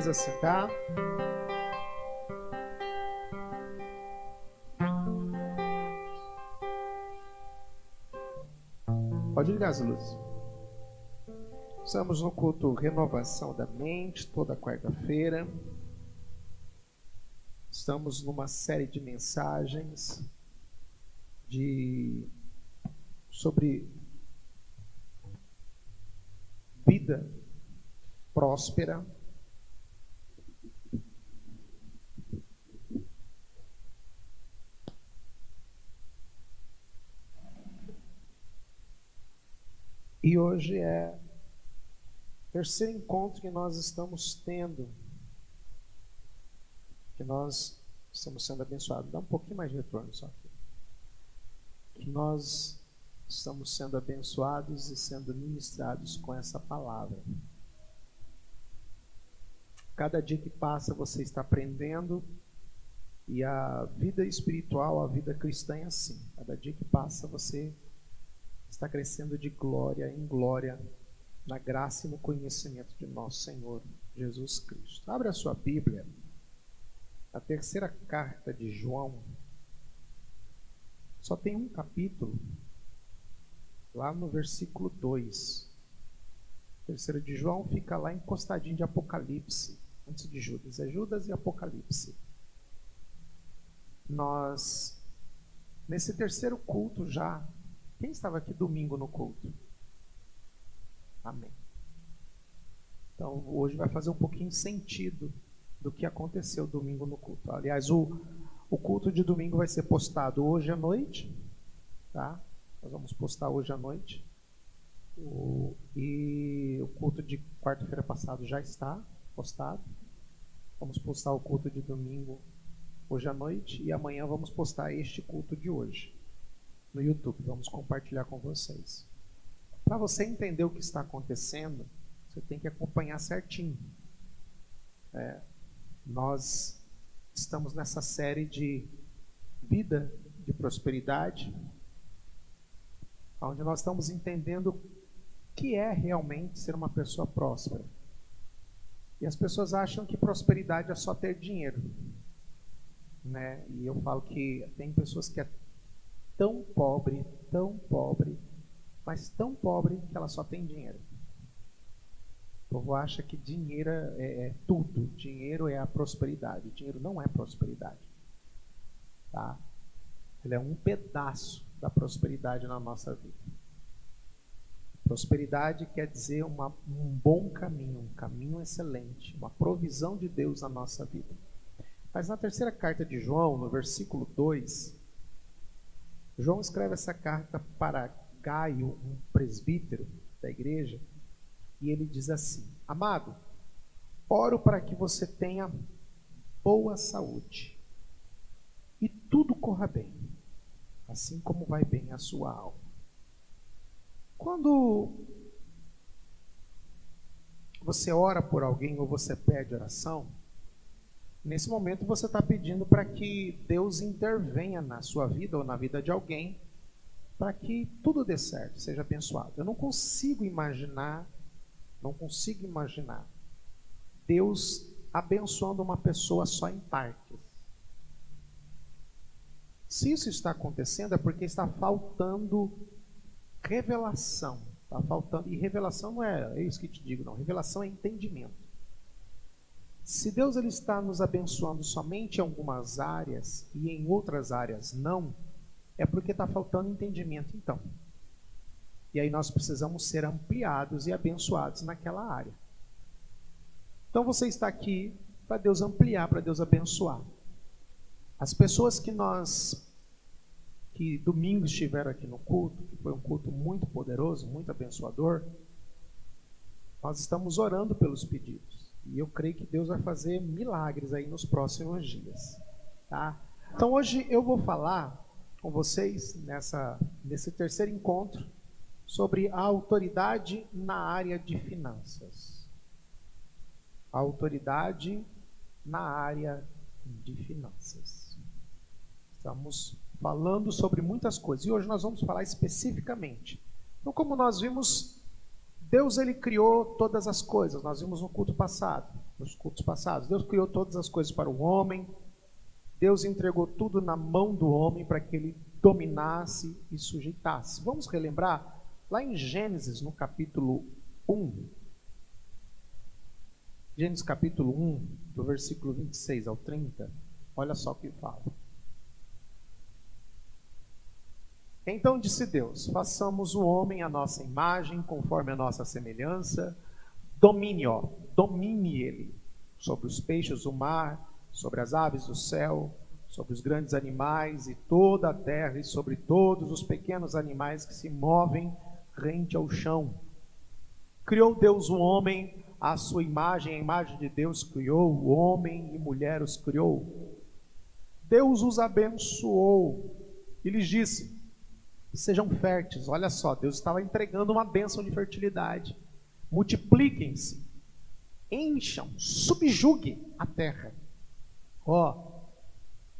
vocês assentar. Pode ligar as luzes. Estamos no culto Renovação da Mente, toda quarta-feira. Estamos numa série de mensagens sobre vida próspera. E hoje é o terceiro encontro que nós estamos tendo, que nós estamos sendo abençoados. Dá um pouquinho mais de retorno só aqui. Que nós estamos sendo abençoados e sendo ministrados com essa palavra. Cada dia que passa você está aprendendo, e a vida espiritual, a vida cristã é assim. Cada dia que passa você está crescendo de glória em glória, na graça e no conhecimento de nosso Senhor Jesus Cristo. Abra a sua Bíblia, a terceira carta de João. Só tem um capítulo, lá no versículo 2. A terceira de João fica lá encostadinho de Apocalipse, antes de Judas. É Judas e Apocalipse. Nós, nesse terceiro culto já, quem estava aqui domingo no culto? Amém. Então, hoje vai fazer um pouquinho de sentido do que aconteceu domingo no culto. Aliás, o culto de domingo vai ser postado hoje à noite, tá? Nós vamos postar hoje à noite. E o culto de quarta-feira passado já está postado. Vamos postar o culto de domingo hoje à noite e amanhã vamos postar este culto de hoje no YouTube. Vamos compartilhar com vocês. Para você entender o que está acontecendo, você tem que acompanhar certinho. Nós estamos nessa série de vida de prosperidade, onde nós estamos entendendo o que é realmente ser uma pessoa próspera. E as pessoas acham que prosperidade é só ter dinheiro, né? E eu falo que tem pessoas que é tão pobre, mas tão pobre que ela só tem dinheiro. O povo acha que dinheiro é tudo. Dinheiro é a prosperidade. Dinheiro não é prosperidade, tá? Ele é um pedaço da prosperidade na nossa vida. Prosperidade quer dizer um bom caminho, um caminho excelente, uma provisão de Deus na nossa vida. Mas na terceira carta de João, no versículo 2, João escreve essa carta para Gaio, um presbítero da igreja, e ele diz assim: amado, oro para que você tenha boa saúde e tudo corra bem, assim como vai bem a sua alma. Quando você ora por alguém ou você pede oração, nesse momento você está pedindo para que Deus intervenha na sua vida ou na vida de alguém, para que tudo dê certo, seja abençoado. Eu não consigo imaginar Deus abençoando uma pessoa só em partes. Se isso está acontecendo é porque está faltando revelação. Está faltando, e revelação não é isso que te digo, não. Revelação é entendimento. Se Deus ele está nos abençoando somente em algumas áreas e em outras áreas não, é porque está faltando entendimento então. E aí nós precisamos ser ampliados e abençoados naquela área. Então você está aqui para Deus ampliar, para Deus abençoar. As pessoas que domingo estiveram aqui no culto, que foi um culto muito poderoso, muito abençoador, nós estamos orando pelos pedidos. E eu creio que Deus vai fazer milagres aí nos próximos dias, tá? Então hoje eu vou falar com vocês, nesse terceiro encontro, sobre a autoridade na área de finanças. A autoridade na área de finanças. Estamos falando sobre muitas coisas e hoje nós vamos falar especificamente. Então, como nós vimos, Deus ele criou todas as coisas, nós vimos no culto passado. nos cultos passados. Deus criou todas as coisas para o homem. Deus entregou tudo na mão do homem para que ele dominasse e sujeitasse. Vamos relembrar lá em Gênesis, no capítulo 1. Gênesis capítulo 1, do versículo 26 ao 30. Olha só o que fala. Então disse Deus: façamos o homem à nossa imagem, conforme a nossa semelhança. Domine ele sobre os peixes do mar, sobre as aves do céu, sobre os grandes animais e toda a terra, e sobre todos os pequenos animais que se movem rente ao chão. Criou Deus o homem à sua imagem, a imagem de Deus criou, o homem e mulher os criou. Deus os abençoou e lhes disse: sejam férteis. Olha só, Deus estava entregando uma bênção de fertilidade. Multipliquem-se, encham, subjuguem a terra.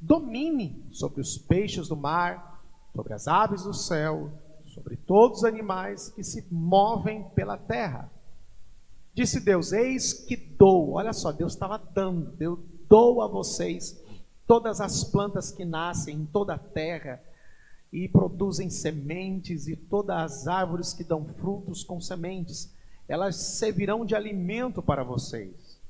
Domine sobre os peixes do mar, sobre as aves do céu, sobre todos os animais que se movem pela terra. Disse Deus: eis que dou. Olha só, Deus estava dando. Deus dou a vocês todas as plantas que nascem em toda a terra e produzem sementes, e todas as árvores que dão frutos com sementes, elas servirão de alimento para vocês.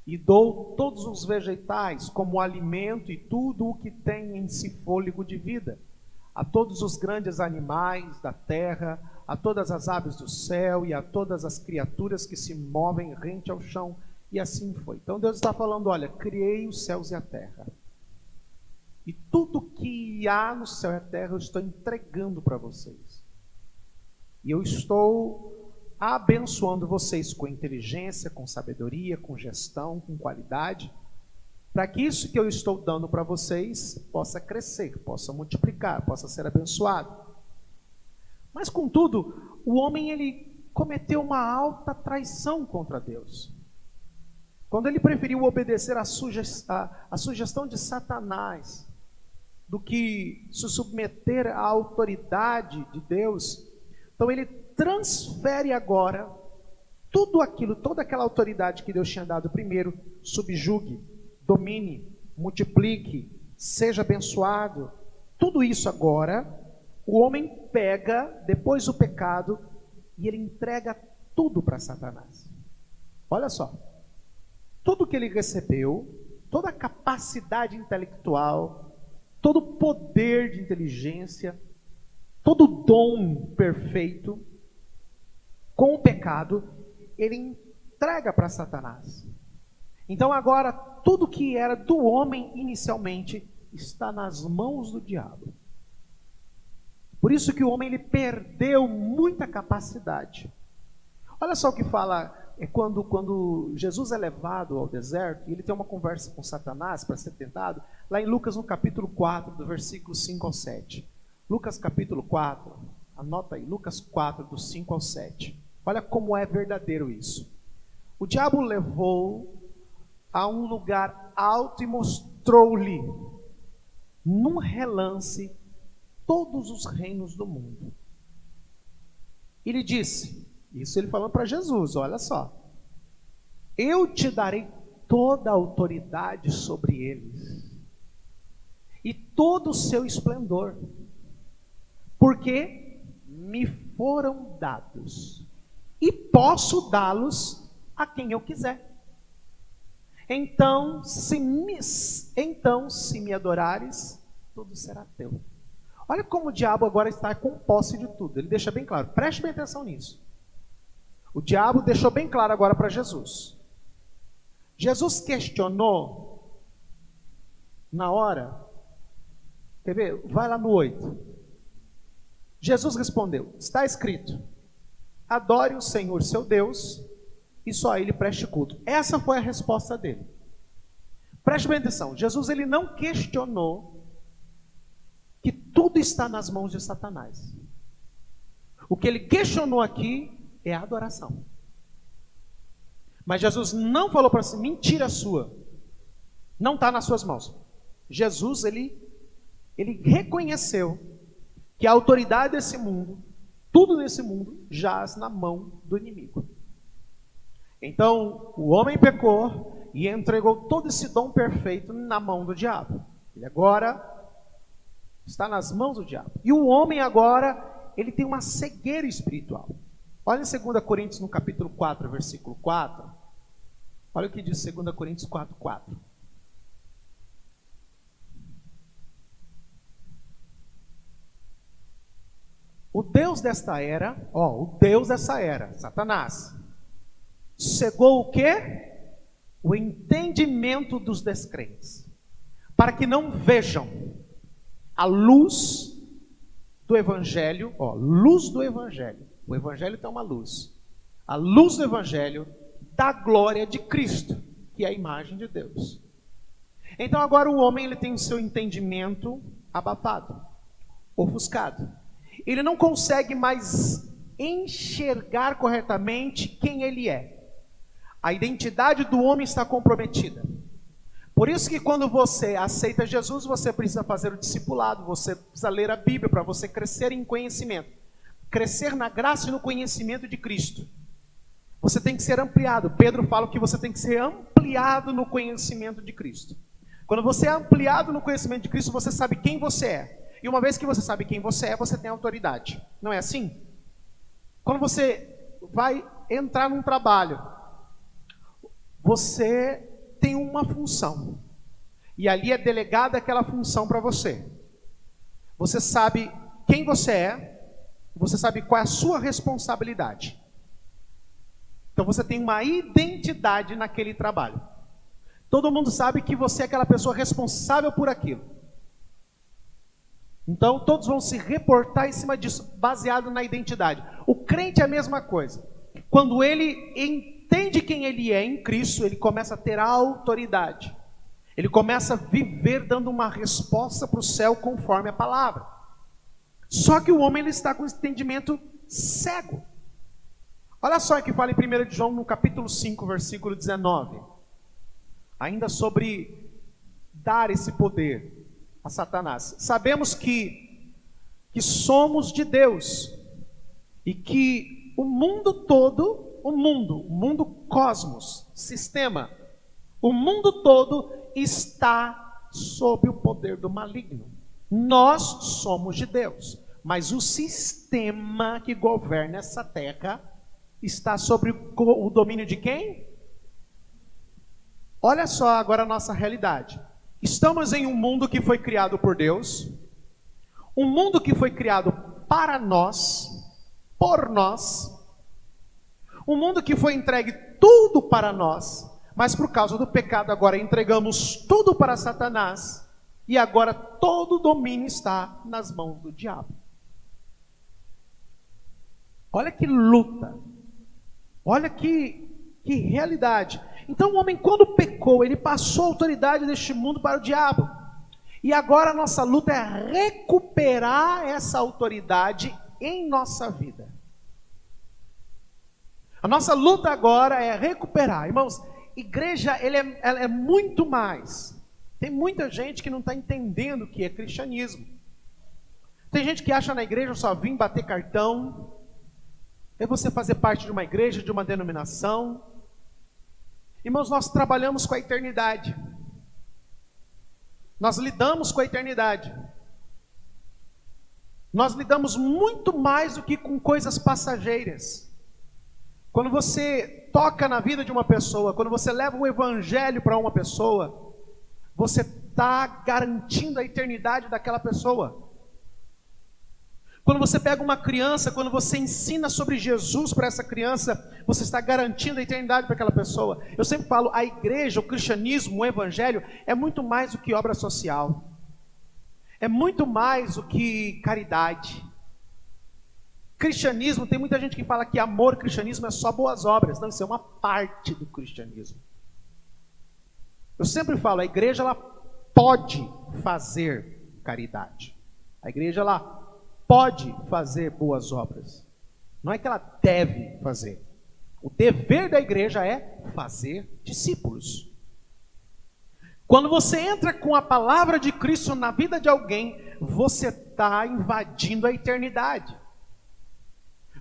E dou todos os vegetais como alimento, e tudo o que tem em si fôlego de vida, a todos os grandes animais da terra, a todas as aves do céu e a todas as criaturas que se movem rente ao chão. E assim foi. Então Deus está falando: olha, criei os céus e a terra. E tudo que há no céu e a terra eu estou entregando para vocês. E eu estou abençoando vocês com inteligência, com sabedoria, com gestão, com qualidade, para que isso que eu estou dando para vocês possa crescer, possa multiplicar, possa ser abençoado. Mas, contudo, o homem ele cometeu uma alta traição contra Deus. Quando ele preferiu obedecer à sugestão de Satanás, do que se submeter à autoridade de Deus, então ele transfere agora tudo aquilo, toda aquela autoridade que Deus tinha dado primeiro: subjugue, domine, multiplique, seja abençoado. Tudo isso agora, o homem pega, depois do pecado, e ele entrega tudo para Satanás. Olha só, tudo que ele recebeu, toda a capacidade intelectual, todo o poder de inteligência, todo o dom perfeito, com o pecado, ele entrega para Satanás. Então agora, tudo que era do homem inicialmente, está nas mãos do diabo. Por isso que o homem ele perdeu muita capacidade. Olha só o que fala, quando Jesus é levado ao deserto, e ele tem uma conversa com Satanás para ser tentado, lá em Lucas no capítulo 4, do versículo 5 ao 7. Lucas capítulo 4, anota aí, Lucas 4, do 5 ao 7. Olha como é verdadeiro isso. O diabo levou a um lugar alto e mostrou-lhe, num relance, todos os reinos do mundo. E lhe disse, isso ele falando para Jesus, olha só: eu te darei toda a autoridade sobre eles, e todo o seu esplendor, porque me foram dados, e posso dá-los a quem eu quiser. Então, se me adorares, tudo será teu. Olha como o diabo agora está com posse de tudo. Ele deixa bem claro, preste bem atenção nisso. O diabo deixou bem claro agora para Jesus. Jesus questionou na hora. Quer ver? Vai lá no 8. Jesus respondeu: está escrito, adore o Senhor seu Deus e só a ele preste culto. Essa foi a resposta dele. Preste bem atenção. Jesus ele não questionou que tudo está nas mãos de Satanás. O que ele questionou aqui é a adoração. Mas Jesus não falou para si, mentira sua, não está nas suas mãos. Jesus, ele reconheceu que a autoridade desse mundo, tudo nesse mundo, jaz na mão do inimigo. Então, o homem pecou e entregou todo esse dom perfeito na mão do diabo. Ele agora está nas mãos do diabo. E o homem agora, ele tem uma cegueira espiritual. Olha em 2 Coríntios, no capítulo 4, versículo 4. Olha o que diz 2 Coríntios 4, 4. O Deus desta era, o Deus dessa era, Satanás, cegou o quê? O entendimento dos descrentes, para que não vejam a luz do Evangelho, luz do Evangelho. O Evangelho tem uma luz. A luz do Evangelho da glória de Cristo, que é a imagem de Deus. Então agora o homem ele tem o seu entendimento abafado, ofuscado. Ele não consegue mais enxergar corretamente quem ele é. A identidade do homem está comprometida. Por isso que quando você aceita Jesus, você precisa fazer o discipulado, você precisa ler a Bíblia para você crescer em conhecimento. Crescer na graça e no conhecimento de Cristo. Você tem que ser ampliado. Pedro fala que você tem que ser ampliado no conhecimento de Cristo. Quando você é ampliado no conhecimento de Cristo, você sabe quem você é. E uma vez que você sabe quem você é, você tem autoridade. Não é assim? Quando você vai entrar num trabalho, você tem uma função. E ali é delegada aquela função para você. Você sabe quem você é, você sabe qual é a sua responsabilidade. Então você tem uma identidade naquele trabalho. Todo mundo sabe que você é aquela pessoa responsável por aquilo. Então todos vão se reportar em cima disso, baseado na identidade. O crente é a mesma coisa. Quando ele entende quem ele é em Cristo, ele começa a ter autoridade. Ele começa a viver dando uma resposta para o céu conforme a palavra. Só que o homem ele está com esse entendimento cego. Olha só o que fala em 1 João, no capítulo 5, versículo 19. Ainda sobre dar esse poder a Satanás. Sabemos que somos de Deus. E que o mundo todo, o mundo cosmos, sistema, o mundo todo está sob o poder do maligno. Nós somos de Deus. Mas o sistema que governa essa terra está sobre o domínio de quem? Olha só agora a nossa realidade. Estamos em um mundo que foi criado por Deus, um mundo que foi criado para nós, por nós, um mundo que foi entregue tudo para nós, mas por causa do pecado agora entregamos tudo para Satanás, e agora todo o domínio está nas mãos do diabo. Olha que luta, olha que realidade. Então o homem, quando pecou, ele passou a autoridade deste mundo para o diabo. E agora a nossa luta é recuperar essa autoridade em nossa vida. A nossa luta agora é recuperar. Irmãos, igreja ela é muito mais. Tem muita gente que não está entendendo o que é cristianismo. Tem gente que acha na igreja só vir bater cartão. É você fazer parte de uma igreja, de uma denominação. Irmãos, nós trabalhamos com a eternidade. Nós lidamos com a eternidade. Nós lidamos muito mais do que com coisas passageiras. Quando você toca na vida de uma pessoa, quando você leva o evangelho para uma pessoa, você está garantindo a eternidade daquela pessoa. Quando você pega uma criança, quando você ensina sobre Jesus para essa criança, você está garantindo a eternidade para aquela pessoa. Eu sempre falo, a igreja, o cristianismo, o evangelho, é muito mais do que obra social. É muito mais do que caridade. Cristianismo, tem muita gente que fala que amor, cristianismo é só boas obras. Não, isso é uma parte do cristianismo. Eu sempre falo, a igreja ela pode fazer caridade. A igreja ela pode fazer boas obras. Não é que ela deve fazer. O dever da igreja é fazer discípulos. Quando você entra com a palavra de Cristo na vida de alguém, você está invadindo a eternidade.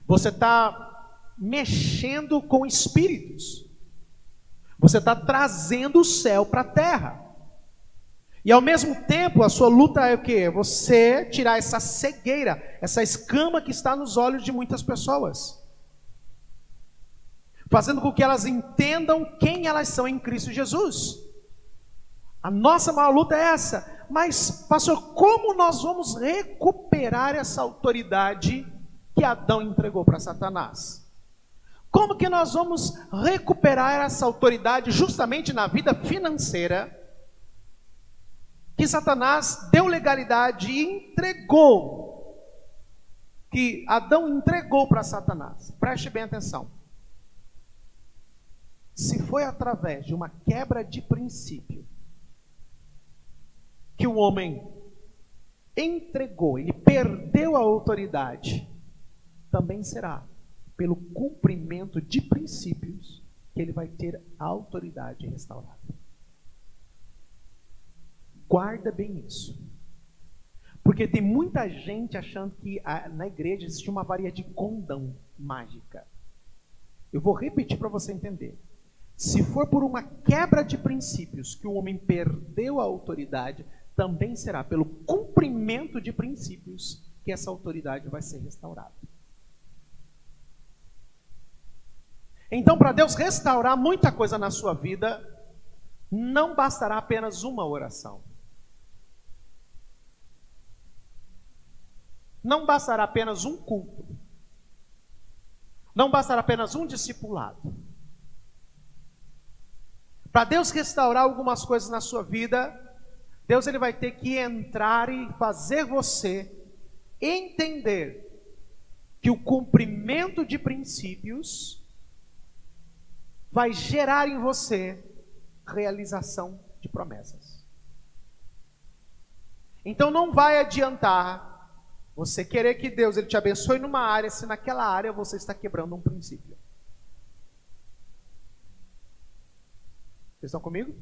Você está mexendo com espíritos. Você está trazendo o céu para a terra. E ao mesmo tempo, a sua luta é o quê? Você tirar essa cegueira, essa escama que está nos olhos de muitas pessoas, fazendo com que elas entendam quem elas são em Cristo Jesus. A nossa maior luta é essa. Mas, pastor, como nós vamos recuperar essa autoridade que Adão entregou para Satanás? Como que nós vamos recuperar essa autoridade justamente na vida financeira que Satanás deu legalidade e entregou, que Adão entregou para Satanás? Preste bem atenção. Se foi através de uma quebra de princípio que o homem entregou, ele perdeu a autoridade, também será pelo cumprimento de princípios que ele vai ter a autoridade restaurada. Guarda bem isso. Porque tem muita gente achando que na igreja existe uma varinha de condão mágica. Eu vou repetir para você entender. Se for por uma quebra de princípios que o homem perdeu a autoridade, também será pelo cumprimento de princípios que essa autoridade vai ser restaurada. Então, para Deus restaurar muita coisa na sua vida, não bastará apenas uma oração. Não bastará apenas um culto. Não bastará apenas um discipulado. Para Deus restaurar algumas coisas na sua vida, Deus ele vai ter que entrar e fazer você entender que o cumprimento de princípios vai gerar em você realização de promessas. Então não vai adiantar você querer que Deus ele te abençoe numa área, se naquela área você está quebrando um princípio. Vocês estão comigo?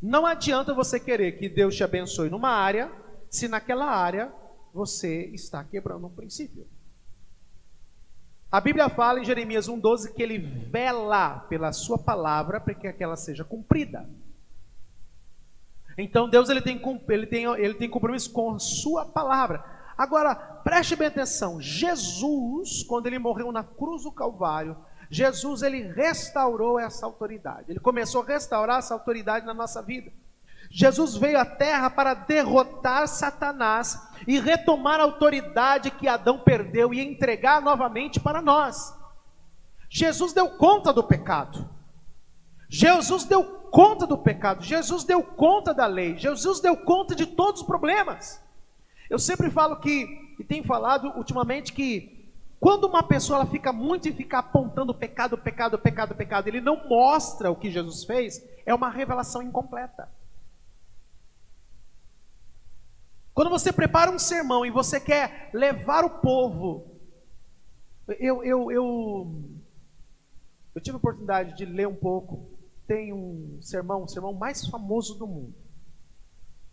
Não adianta você querer que Deus te abençoe numa área, se naquela área você está quebrando um princípio. A Bíblia fala em Jeremias 1,12 que ele vela pela sua palavra para que aquela seja cumprida. Então Deus ele tem compromisso com a sua palavra. Agora, preste bem atenção. Jesus, quando ele morreu na cruz do Calvário, Jesus ele restaurou essa autoridade. Ele começou a restaurar essa autoridade na nossa vida. Jesus veio à terra para derrotar Satanás e retomar a autoridade que Adão perdeu e entregar novamente para nós. Jesus deu conta do pecado. Jesus deu conta do pecado. Jesus deu conta da lei. Jesus deu conta de todos os problemas. Eu sempre falo e tenho falado ultimamente que quando uma pessoa ela fica muito e fica apontando pecado, ele não mostra o que Jesus fez, é uma revelação incompleta. Quando você prepara um sermão e você quer levar o povo, eu tive a oportunidade de ler um pouco, tem o sermão mais famoso do mundo.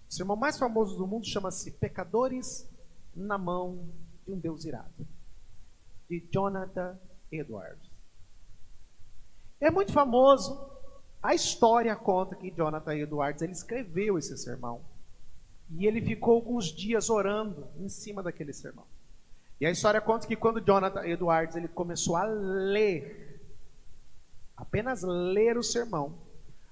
O sermão mais famoso do mundo chama-se Pecadores na Mão de um Deus Irado, de Jonathan Edwards. É muito famoso, a história conta que Jonathan Edwards ele escreveu esse sermão. E ele ficou alguns dias orando em cima daquele sermão. E a história conta que quando Jonathan Edwards ele começou a ler, apenas ler o sermão,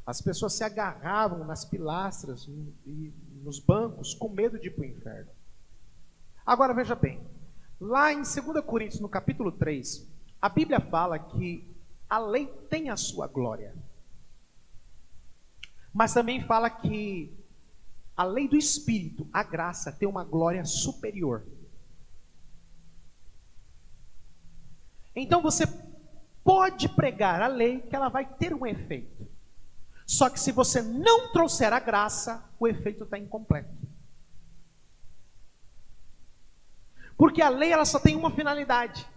as pessoas se agarravam nas pilastras e nos bancos com medo de ir para o inferno. Agora veja bem, lá em 2 Coríntios, no capítulo 3, a Bíblia fala que a lei tem a sua glória. Mas também fala que a lei do Espírito, a graça, tem uma glória superior. Então você pode pregar a lei que ela vai ter um efeito. Só que se você não trouxer a graça, o efeito está incompleto. Porque a lei ela só tem uma finalidade.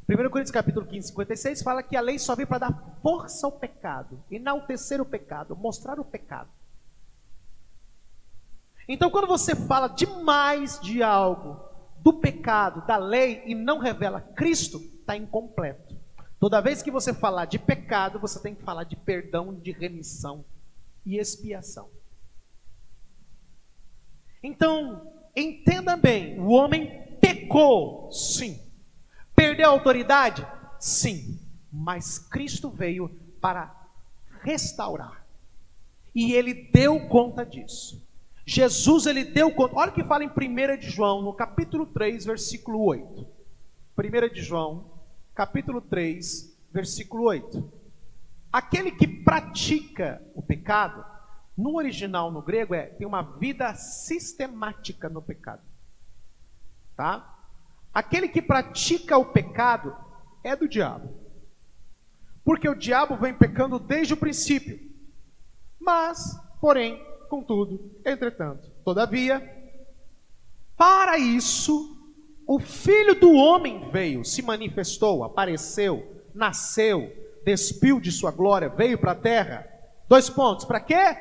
1 Coríntios capítulo 15, 56 fala que a lei só veio para dar força ao pecado, enaltecer o pecado, mostrar o pecado. Então, quando você fala demais de algo, do pecado, da lei, e não revela Cristo, está incompleto. Toda vez que você falar de pecado, você tem que falar de perdão, de remissão e expiação. Então, entenda bem, o homem pecou, sim. Perdeu a autoridade? Sim. Mas Cristo veio para restaurar. E ele deu conta disso. Jesus, ele deu conta. Olha o que fala em 1 de João, no capítulo 3, versículo 8. 1 de João, capítulo 3, versículo 8. Aquele que pratica o pecado, no original, no grego, tem uma vida sistemática no pecado. Tá? Aquele que pratica o pecado é do diabo. Porque o diabo vem pecando desde o princípio. Mas, porém, contudo, entretanto, todavia, para isso, o Filho do Homem veio, se manifestou, apareceu, nasceu, despiu de sua glória, veio para a terra. 2 pontos, para quê?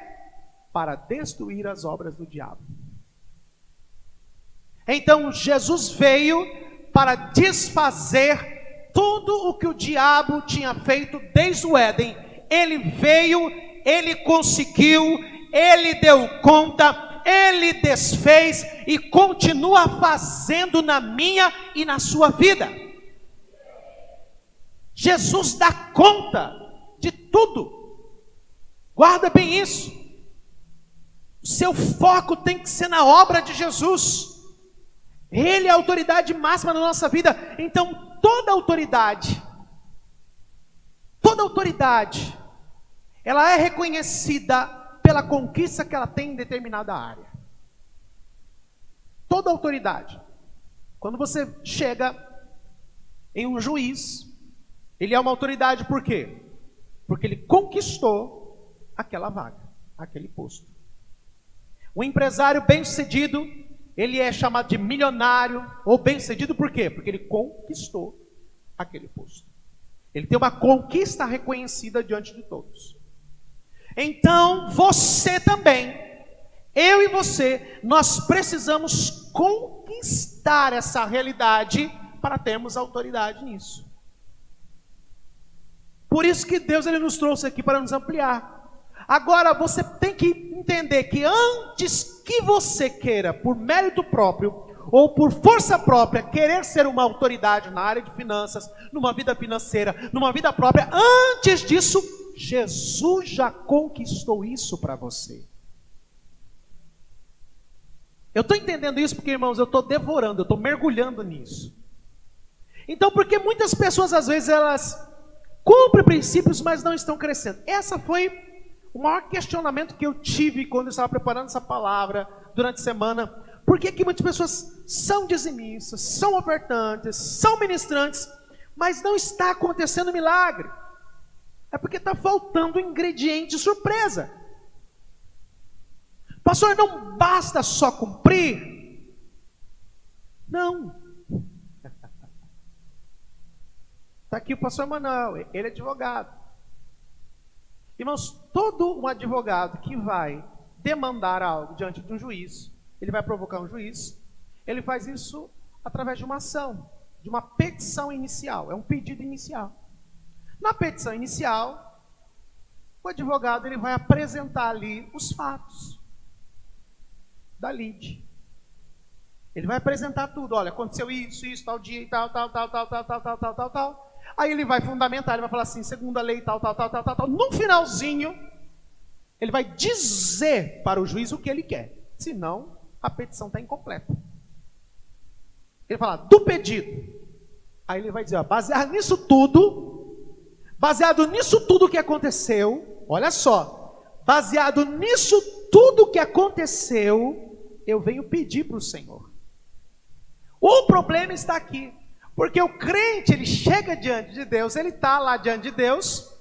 Para destruir as obras do diabo. Então, Jesus veio para desfazer tudo o que o diabo tinha feito desde o Éden. Ele veio, ele conseguiu, ele deu conta, ele desfez e continua fazendo na minha e na sua vida. Jesus dá conta de tudo. Guarda bem isso. O seu foco tem que ser na obra de Jesus. Ele é a autoridade máxima na nossa vida. Então, toda autoridade, ela é reconhecida pela conquista que ela tem em determinada área. Toda autoridade. Quando você chega em um juiz, ele é uma autoridade por quê? Porque ele conquistou aquela vaga, aquele posto. O empresário bem-sucedido, ele é chamado de milionário ou bem-sucedido por quê? Porque ele conquistou aquele posto. Ele tem uma conquista reconhecida diante de todos. Então, você também, eu e você, nós precisamos conquistar essa realidade para termos autoridade nisso. Por isso que Deus ele nos trouxe aqui para nos ampliar. Agora, você tem que entender que antes que você queira, por mérito próprio, ou por força própria, querer ser uma autoridade na área de finanças, numa vida financeira, numa vida própria, antes disso, Jesus já conquistou isso para você. Eu estou entendendo isso porque, irmãos, eu estou devorando, eu estou mergulhando nisso. Então, porque muitas pessoas, às vezes, elas cumprem princípios, mas não estão crescendo. Essa foi o maior questionamento que eu tive quando eu estava preparando essa palavra durante a semana. Por que muitas pessoas são dizimistas, são ofertantes, são ministrantes, mas não está acontecendo milagre? É porque está faltando um ingrediente surpresa. Pastor, não basta só cumprir? Não. Está aqui o pastor Manuel, ele é advogado. Irmãos, todo um advogado que vai demandar algo diante de um juiz, ele vai provocar um juiz, ele faz isso através de uma ação, de uma petição inicial, é um pedido inicial. Na petição inicial, o advogado ele vai apresentar ali os fatos da lide. Ele vai apresentar tudo, olha, aconteceu isso, tal dia e tal. Aí ele vai fundamentar, ele vai falar assim, segundo a lei tal. No finalzinho, ele vai dizer para o juiz o que ele quer. Senão, a petição está incompleta. Ele fala, do pedido. Aí ele vai dizer, ó, baseado nisso tudo que aconteceu, olha só, baseado nisso tudo que aconteceu, eu venho pedir para o Senhor. O problema está aqui. Porque o crente, ele chega diante de Deus, ele está lá diante de Deus,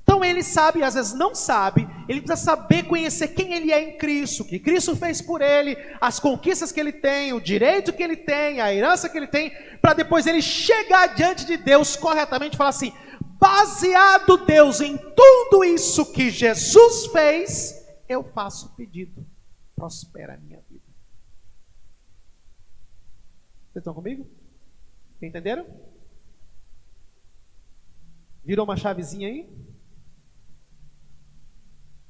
então ele sabe, às vezes não sabe, ele precisa saber conhecer quem ele é em Cristo, o que Cristo fez por ele, as conquistas que ele tem, o direito que ele tem, a herança que ele tem, para depois ele chegar diante de Deus corretamente e falar assim, baseado, Deus, em tudo isso que Jesus fez, eu faço o pedido, prospera a minha vida. Vocês estão comigo? Entenderam? Virou uma chavezinha aí?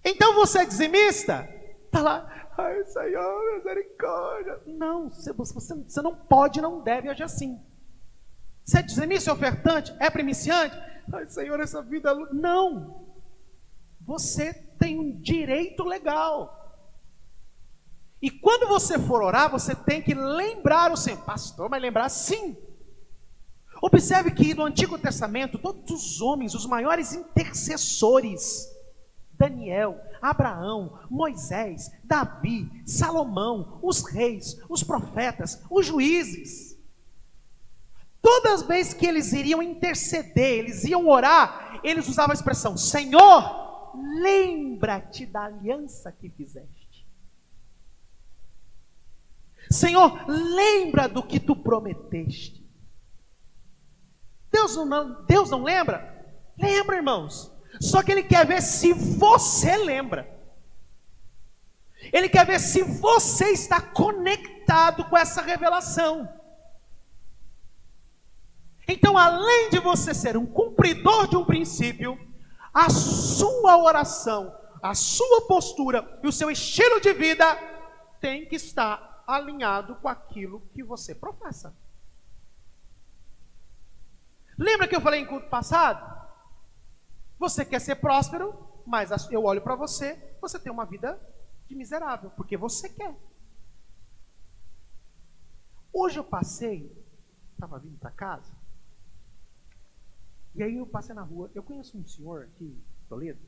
Então você é dizimista? Está lá, ai Senhor, misericórdia. Não, você não pode, não deve agir assim. Você é dizimista, é ofertante, é primiciante? Ai Senhor, essa vida... Não. Você tem um direito legal. E quando você for orar, você tem que lembrar o Senhor. Pastor, mas lembrar sim. Observe que no Antigo Testamento, todos os homens, os maiores intercessores, Daniel, Abraão, Moisés, Davi, Salomão, os reis, os profetas, os juízes, todas as vezes que eles iriam interceder, eles iam orar, eles usavam a expressão: Senhor, lembra-te da aliança que fizeste. Senhor, lembra do que tu prometeste. Deus não lembra? Lembra, irmãos. Só que Ele quer ver se você lembra. Ele quer ver se você está conectado com essa revelação. Então, além de você ser um cumpridor de um princípio, a sua oração, a sua postura e o seu estilo de vida tem que estar alinhado com aquilo que você professa. Lembra que eu falei em culto passado? Você quer ser próspero, mas eu olho para você, você tem uma vida de miserável, porque você quer. Hoje eu passei, estava vindo para casa, e aí eu passei na rua. Eu conheço um senhor aqui em Toledo,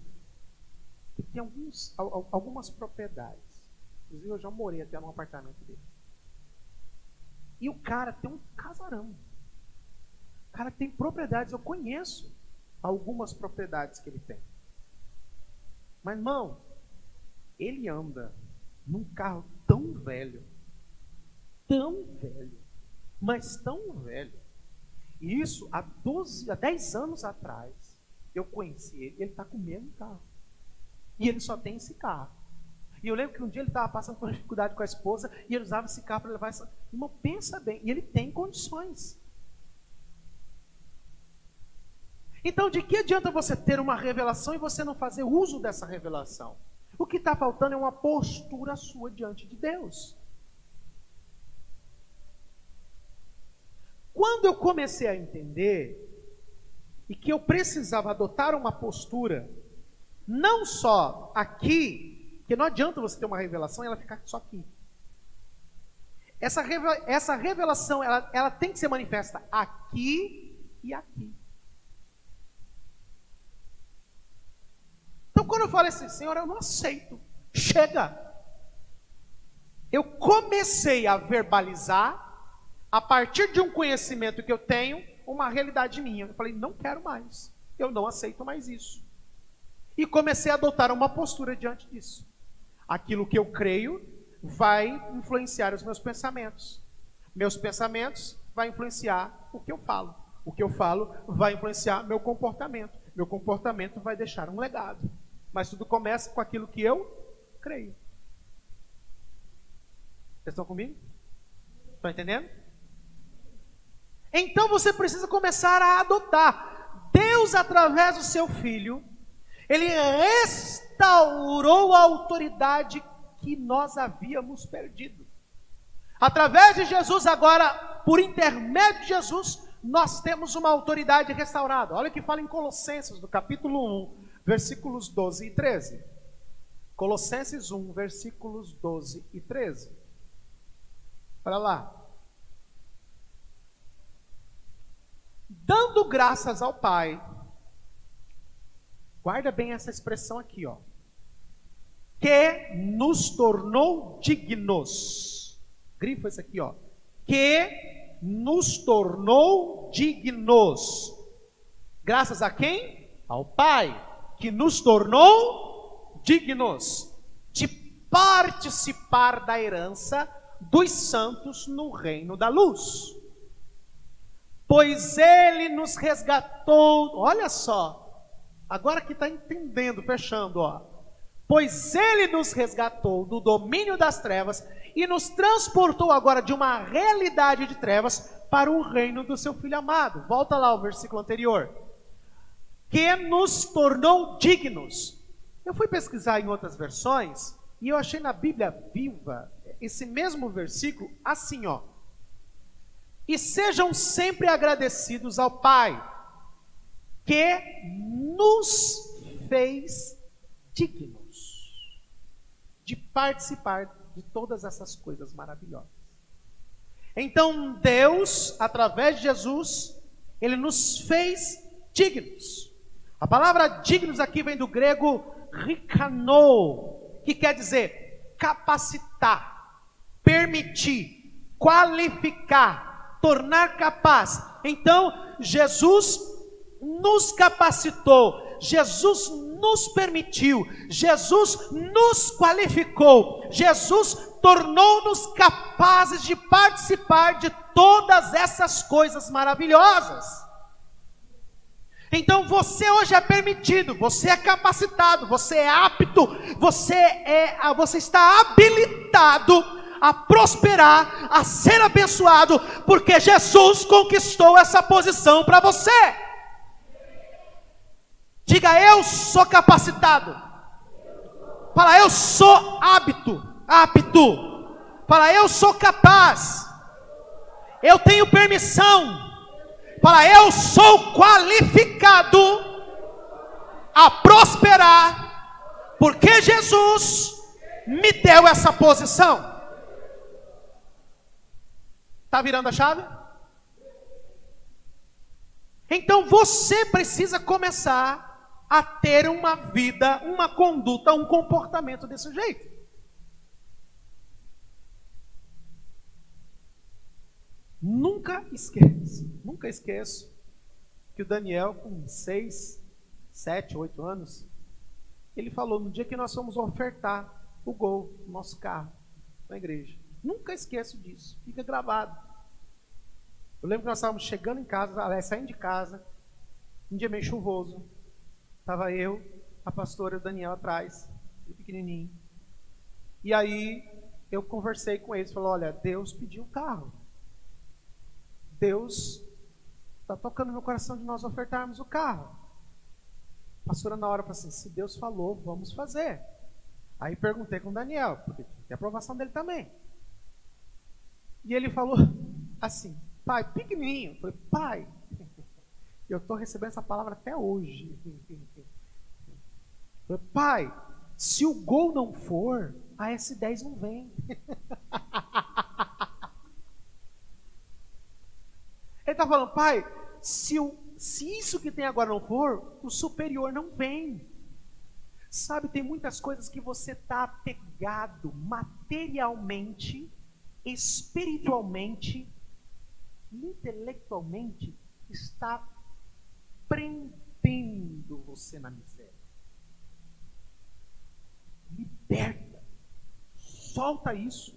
que tem algumas propriedades. Inclusive eu já morei até num apartamento dele. E o cara tem um casarão. O cara tem propriedades, eu conheço algumas propriedades que ele tem. Mas, irmão, ele anda num carro tão velho, mas tão velho. E isso há 10 anos atrás, eu conheci ele está com o mesmo carro. E ele só tem esse carro. E eu lembro que um dia ele estava passando por dificuldade com a esposa, e ele usava esse carro para levar essa... Irmão, pensa bem, e ele tem condições. Então, de que adianta você ter uma revelação e você não fazer uso dessa revelação? O que está faltando é uma postura sua diante de Deus. Quando eu comecei a entender e que eu precisava adotar uma postura, não só aqui, porque não adianta você ter uma revelação e ela ficar só aqui. Essa revelação, ela tem que ser manifesta aqui e aqui. Então, quando eu falo assim, Senhor, eu não aceito, chega. Eu comecei a verbalizar, a partir de um conhecimento que eu tenho, uma realidade minha. Eu falei, não quero mais, eu não aceito mais isso. E comecei a adotar uma postura diante disso. Aquilo que eu creio vai influenciar os meus pensamentos. Meus pensamentos vão influenciar o que eu falo. O que eu falo vai influenciar meu comportamento. Meu comportamento vai deixar um legado. Mas tudo começa com aquilo que eu creio. Vocês estão comigo? Estão entendendo? Então você precisa começar a adotar. Deus, através do seu Filho, Ele restaurou a autoridade que nós havíamos perdido. Através de Jesus agora, por intermédio de Jesus, nós temos uma autoridade restaurada. Olha o que fala em Colossenses, no capítulo 1, versículos 12 e 13. Colossenses 1, versículos 12 e 13. Olha lá. Dando graças ao Pai, guarda bem essa expressão aqui, ó, que nos tornou dignos. Grifa isso aqui, ó. Que nos tornou dignos. Graças a quem? Ao Pai, que nos tornou dignos de participar da herança dos santos no reino da luz. Pois Ele nos resgatou, olha só, agora que está entendendo, fechando, ó. Pois Ele nos resgatou do domínio das trevas e nos transportou agora de uma realidade de trevas para o reino do seu Filho amado. Volta lá ao versículo anterior. que nos tornou dignos. Eu fui pesquisar em outras versões e eu achei na Bíblia Viva esse mesmo versículo assim, ó. E sejam sempre agradecidos ao Pai, que nos fez dignos de participar de todas essas coisas maravilhosas. Então Deus, através de Jesus, Ele nos fez dignos. A palavra dignos aqui vem do grego rikanou, que quer dizer capacitar, permitir, qualificar, tornar capaz. Então Jesus nos capacitou, Jesus nos permitiu, Jesus nos qualificou, Jesus tornou-nos capazes de participar de todas essas coisas maravilhosas. Então você hoje é permitido, você é capacitado, você é apto, você está habilitado a prosperar, a ser abençoado, porque Jesus conquistou essa posição para você. Diga: eu sou capacitado. Fala: eu sou apto. Fala: eu sou capaz. Eu tenho permissão. Fala: eu sou qualificado a prosperar, porque Jesus me deu essa posição. Está virando a chave? Então você precisa começar a ter uma vida, uma conduta, um comportamento desse jeito. Nunca esqueço que o Daniel, com 6, 7, 8 anos, ele falou no dia que nós fomos ofertar o Gol, o nosso carro, na igreja. Nunca esqueço disso, fica gravado. Eu lembro que nós estávamos chegando em casa, aliás, saindo de casa, um dia meio chuvoso. Estava eu, a pastora e o Daniel atrás, pequenininho. E aí eu conversei com eles, falei: olha, Deus pediu o carro. Deus está tocando no meu coração de nós ofertarmos o carro. A pastora na hora falou assim: se Deus falou, vamos fazer. Aí perguntei com o Daniel, porque tem a aprovação dele também. E ele falou assim: pai, pequenininho. Eu falei: pai, eu estou recebendo essa palavra até hoje. Eu falei: pai, se o Gol não for, a S10 não vem. Ele está falando: pai, se isso que tem agora não for, o superior não vem. Sabe, tem muitas coisas que você está apegado materialmente, espiritualmente, intelectualmente, está prendendo você na miséria. Liberta, solta isso,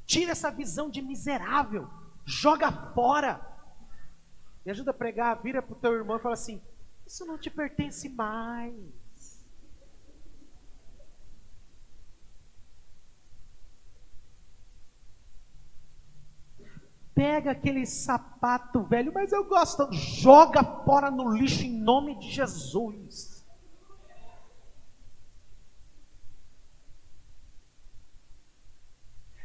tira essa visão de miserável, joga fora. Me ajuda a pregar, vira para o teu irmão e fala assim: isso não te pertence mais. Pega aquele sapato velho, mas eu gosto, joga fora no lixo em nome de Jesus.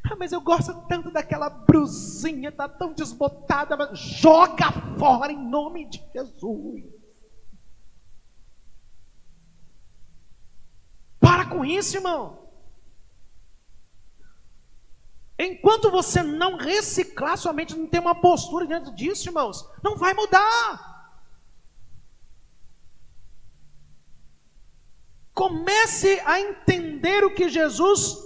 Ah, mas eu gosto tanto daquela brusinha, está tão desbotada, mas joga fora em nome de Jesus. Para com isso, irmão. Enquanto você não reciclar sua mente, não ter uma postura diante disso, irmãos, não vai mudar. Comece a entender o que Jesus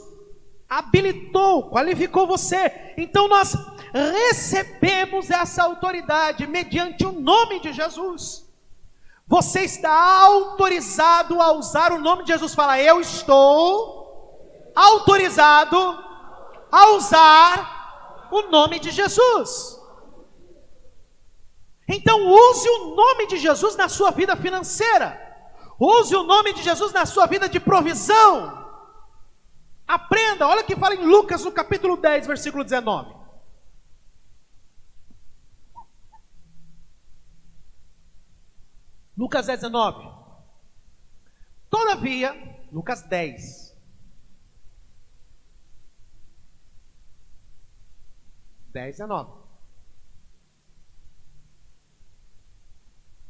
habilitou, qualificou você. Então nós recebemos essa autoridade mediante o nome de Jesus. Você está autorizado a usar o nome de Jesus. Fala: eu estou autorizado a usar o nome de Jesus. Então use o nome de Jesus na sua vida financeira. Use o nome de Jesus na sua vida de provisão. Aprenda, olha o que fala em Lucas no capítulo 10, versículo 19. Lucas 19. Todavia, Lucas 10. 10 a 9.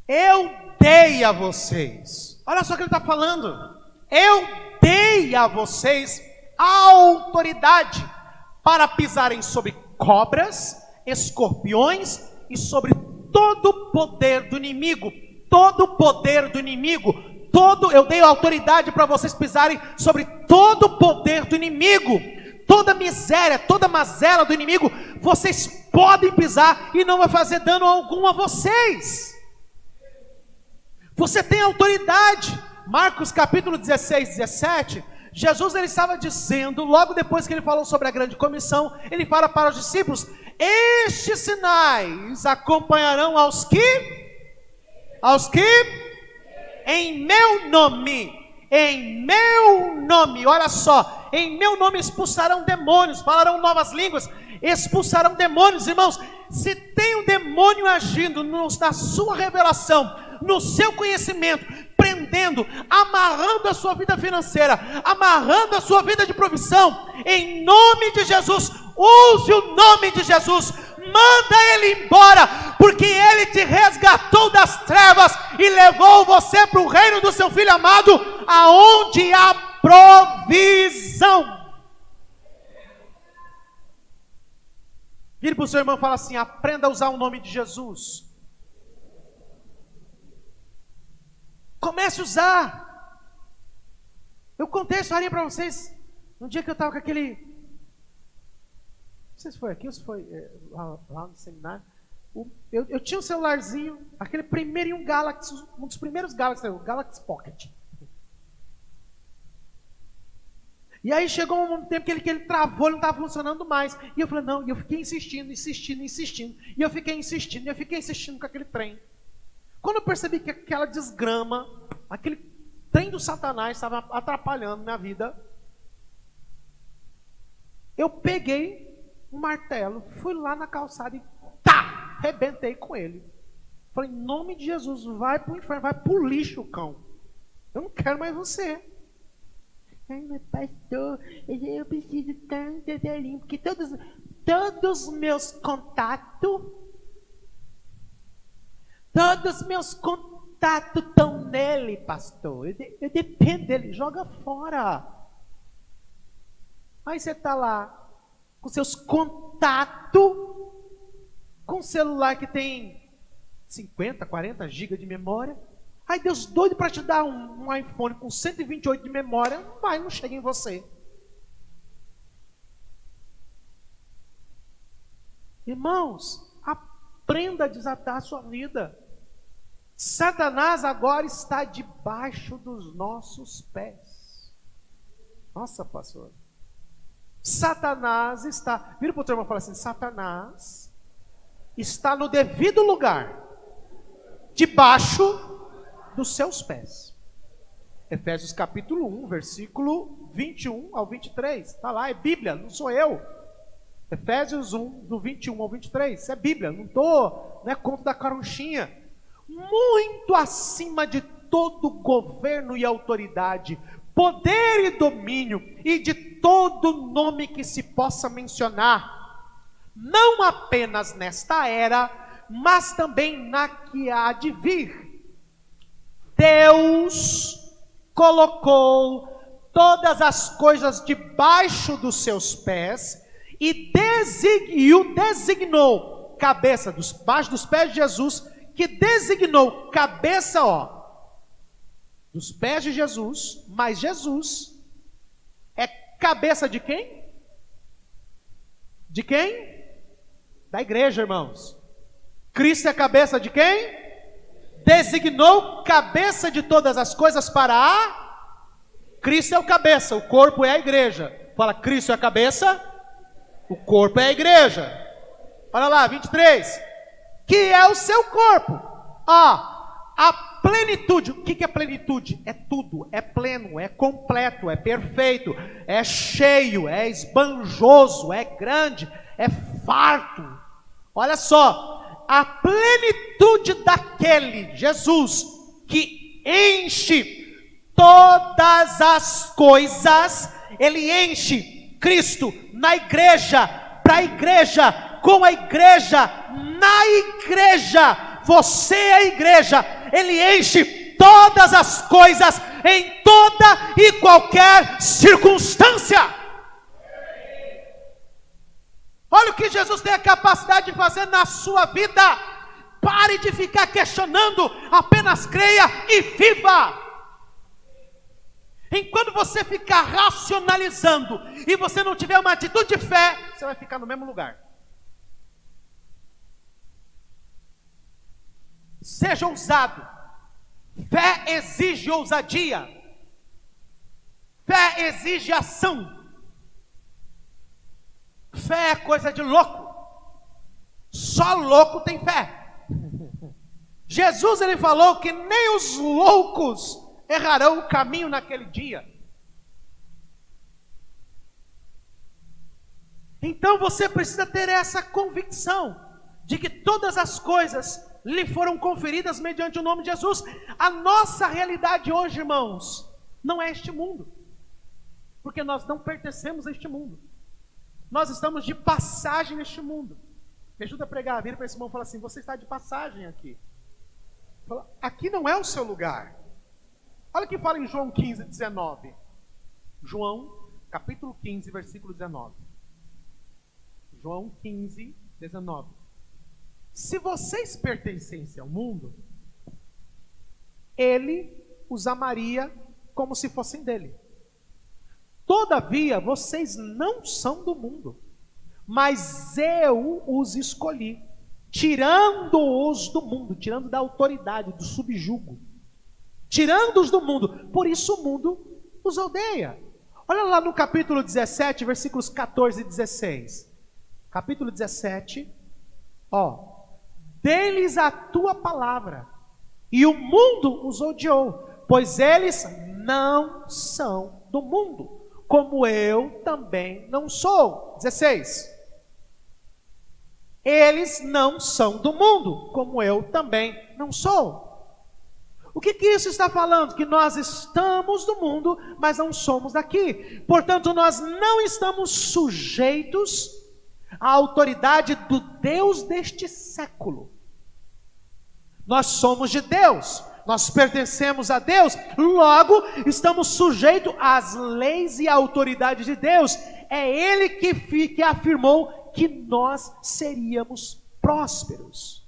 Eu dei a vocês. Olha só o que ele está falando. Eu dei a vocês autoridade para pisarem sobre cobras, escorpiões e sobre todo o poder do inimigo. Todo o poder do inimigo. Eu dei autoridade para vocês pisarem sobre todo o poder do inimigo. Toda miséria, toda mazela do inimigo, vocês podem pisar e não vai fazer dano algum a vocês. Você tem autoridade. Marcos capítulo 16, 17, Jesus ele estava dizendo, logo depois que ele falou sobre a grande comissão, ele fala para os discípulos: estes sinais acompanharão aos que em meu nome, olha só, em meu nome expulsarão demônios, falarão novas línguas, expulsarão demônios. Irmãos, se tem um demônio agindo na sua revelação, no seu conhecimento, prendendo, amarrando a sua vida financeira, amarrando a sua vida de provisão, em nome de Jesus, use o nome de Jesus, manda ele embora, porque ele te resgatou das trevas e levou você para o reino do seu Filho amado, aonde há provisão. Vire para o seu irmão e fala assim: aprenda a usar o nome de Jesus. Comece a usar. Eu contei a historinha para vocês um dia que eu estava com aquele, não sei se foi aqui ou se foi lá no seminário. Eu tinha um celularzinho, aquele primeirinho Galaxy, um dos primeiros Galaxy, o Galaxy Pocket. E aí chegou um tempo que ele travou, ele não estava funcionando mais. E eu falei, não, e eu fiquei insistindo. E eu fiquei insistindo com aquele trem. Quando eu percebi que aquela desgrama, aquele trem do Satanás estava atrapalhando minha vida, eu peguei um martelo, fui lá na calçada e arrebentei com ele. Falei, em nome de Jesus, vai para o inferno, vai para o lixo, cão. Eu não quero mais você. Ai, mas pastor, eu preciso tanto de limpo, porque todos os meus contatos estão nele, pastor. Eu dependo dele, joga fora. Aí você está lá, com seus contatos, com um celular que tem 50, 40 GB de memória. Aí Deus doido para te dar um iPhone com 128 de memória, não chega em você. Irmãos, aprenda a desatar a sua vida. Satanás agora está debaixo dos nossos pés. Nossa, pastor. Satanás está, vira para o teu irmão e fala assim: Satanás está no devido lugar, debaixo dos seus pés. Efésios capítulo 1, versículo 21 ao 23. Está lá, é Bíblia, não sou eu. Efésios 1, do 21 ao 23. Isso é Bíblia, não é conto da carunchinha. Muito acima de todo governo e autoridade, poder e domínio, e de todo nome que se possa mencionar, não apenas nesta era, mas também na que há de vir. Deus colocou todas as coisas debaixo dos seus pés e o designou cabeça debaixo dos pés de Jesus, que designou cabeça, dos pés de Jesus, mas Jesus é cabeça de quem? De quem? Da igreja, irmãos. Cristo é cabeça de quem? Designou cabeça de todas as coisas para Cristo é o cabeça, o corpo é a igreja. Fala, Cristo é a cabeça, o corpo é a igreja. Olha lá, 23. Que é o seu corpo. A plenitude. O que é plenitude? É tudo, é pleno, é completo, é perfeito, é cheio, é esbanjoso, é grande, é farto. Olha só, a plenitude daquele, Jesus, que enche todas as coisas. Ele enche Cristo na igreja, para a igreja, com a igreja, na igreja. Você é a igreja. Ele enche todas as coisas em toda e qualquer circunstância. Olha o que Jesus tem a capacidade de fazer na sua vida. Pare de ficar questionando, apenas creia e viva. Enquanto você ficar racionalizando e você não tiver uma atitude de fé, você vai ficar no mesmo lugar. Seja ousado. Fé exige ousadia. Fé exige ação. Fé é coisa de louco. Só louco tem fé. Jesus, ele falou que nem os loucos errarão o caminho naquele dia. Então você precisa ter essa convicção de que todas as coisas lhe foram conferidas mediante o nome de Jesus. A nossa realidade hoje, irmãos, não é este mundo, porque nós não pertencemos a este mundo. Nós estamos de passagem neste mundo. Me ajuda a pregar, vira para esse irmão e fala assim: você está de passagem aqui. Fala, aqui não é o seu lugar. Olha o que fala em João 15, 19. João, capítulo 15, versículo 19. João 15, 19. Se vocês pertencessem ao mundo, ele os amaria como se fossem dele. Todavia, vocês não são do mundo, mas eu os escolhi, tirando-os do mundo, tirando da autoridade, do subjugo, tirando-os do mundo, por isso o mundo os odeia. Olha lá no capítulo 17, versículos 14 e 16. Capítulo 17, dê-lhes a tua palavra, e o mundo os odiou, pois eles não são do mundo, como eu também não sou. 16. Eles não são do mundo, como eu também não sou. O que isso está falando? Que nós estamos do mundo, mas não somos daqui. Portanto, nós não estamos sujeitos à autoridade do Deus deste século. Nós somos de Deus, nós pertencemos a Deus, logo estamos sujeitos às leis e à autoridade de Deus. É Ele que afirmou que nós seríamos prósperos.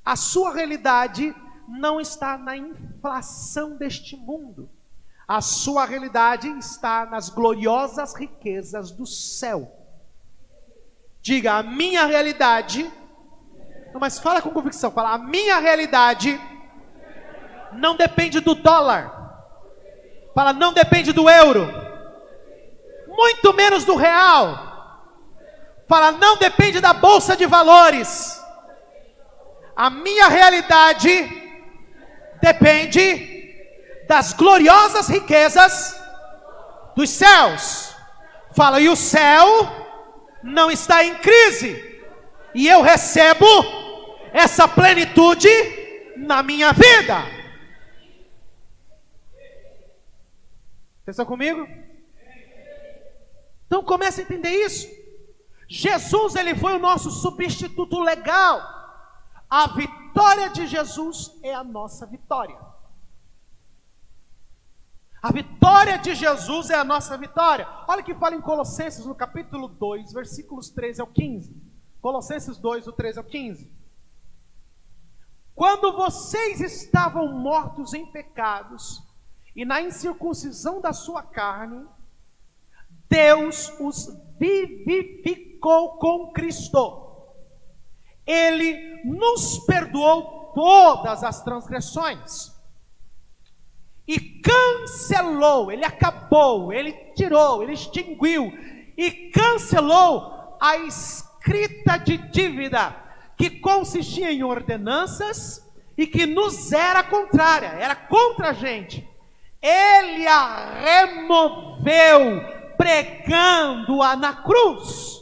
A sua realidade não está na inflação deste mundo. A sua realidade está nas gloriosas riquezas do céu. Diga, a minha realidade... Não, mas fala com convicção, fala, a minha realidade não depende do dólar. Fala, não depende do euro. Muito menos do real. Fala, não depende da bolsa de valores. A minha realidade depende das gloriosas riquezas dos céus. Fala, e o céu não está em crise. E eu recebo essa plenitude na minha vida. Vocês estão comigo? Então comece a entender isso. Jesus, ele foi o nosso substituto legal. A vitória de Jesus é a nossa vitória. A vitória de Jesus é a nossa vitória. Olha o que fala em Colossenses, no capítulo 2, versículos 13 ao 15. Colossenses 2, do 13 ao 15. Quando vocês estavam mortos em pecados e na incircuncisão da sua carne, Deus os vivificou com Cristo. Ele nos perdoou todas as transgressões e cancelou, ele acabou, ele tirou, ele extinguiu e cancelou a escrita de dívida que consistia em ordenanças e que nos era contrária, era contra a gente. Ele a removeu, pregando-a na cruz,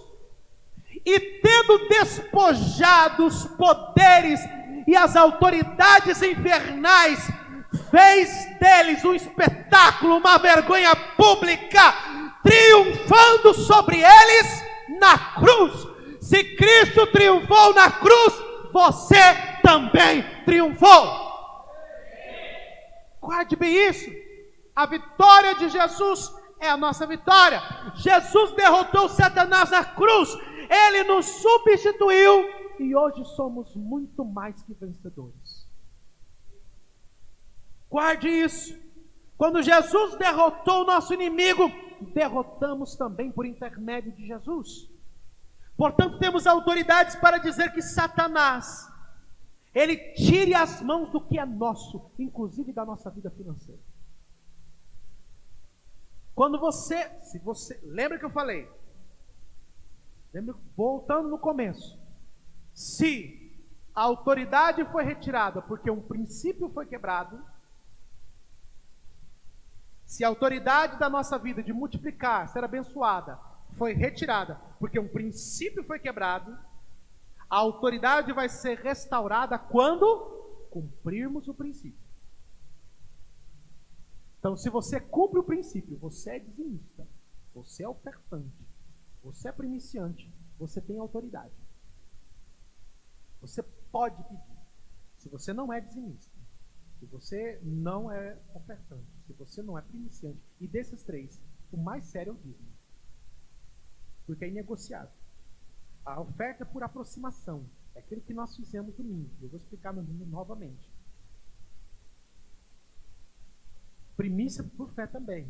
e tendo despojado os poderes e as autoridades infernais, fez deles um espetáculo, uma vergonha pública, triunfando sobre eles na cruz. Se Cristo triunfou na cruz, você também triunfou. Guarde bem isso. A vitória de Jesus é a nossa vitória. Jesus derrotou Satanás na cruz. Ele nos substituiu e hoje somos muito mais que vencedores. Guarde isso. Quando Jesus derrotou o nosso inimigo, derrotamos também por intermédio de Jesus. Portanto, temos autoridades para dizer que Satanás, ele tire as mãos do que é nosso, inclusive da nossa vida financeira. Quando se você, lembra que eu falei? Voltando no começo. Se a autoridade foi retirada porque um princípio foi quebrado, se a autoridade da nossa vida de multiplicar, ser abençoada, foi retirada porque um princípio foi quebrado, a autoridade vai ser restaurada quando cumprirmos o princípio. Então, se você cumpre o princípio, você é dizimista, você é ofertante, você é primiciante, você tem autoridade. Você pode pedir. Se você não é dizimista, se você não é ofertante, se você não é primiciante, e desses três, o mais sério é o dízimo. Porque é inegociável. A oferta é por aproximação. É aquilo que nós fizemos domingo. Eu vou explicar no domingo novamente. Primícia por fé também.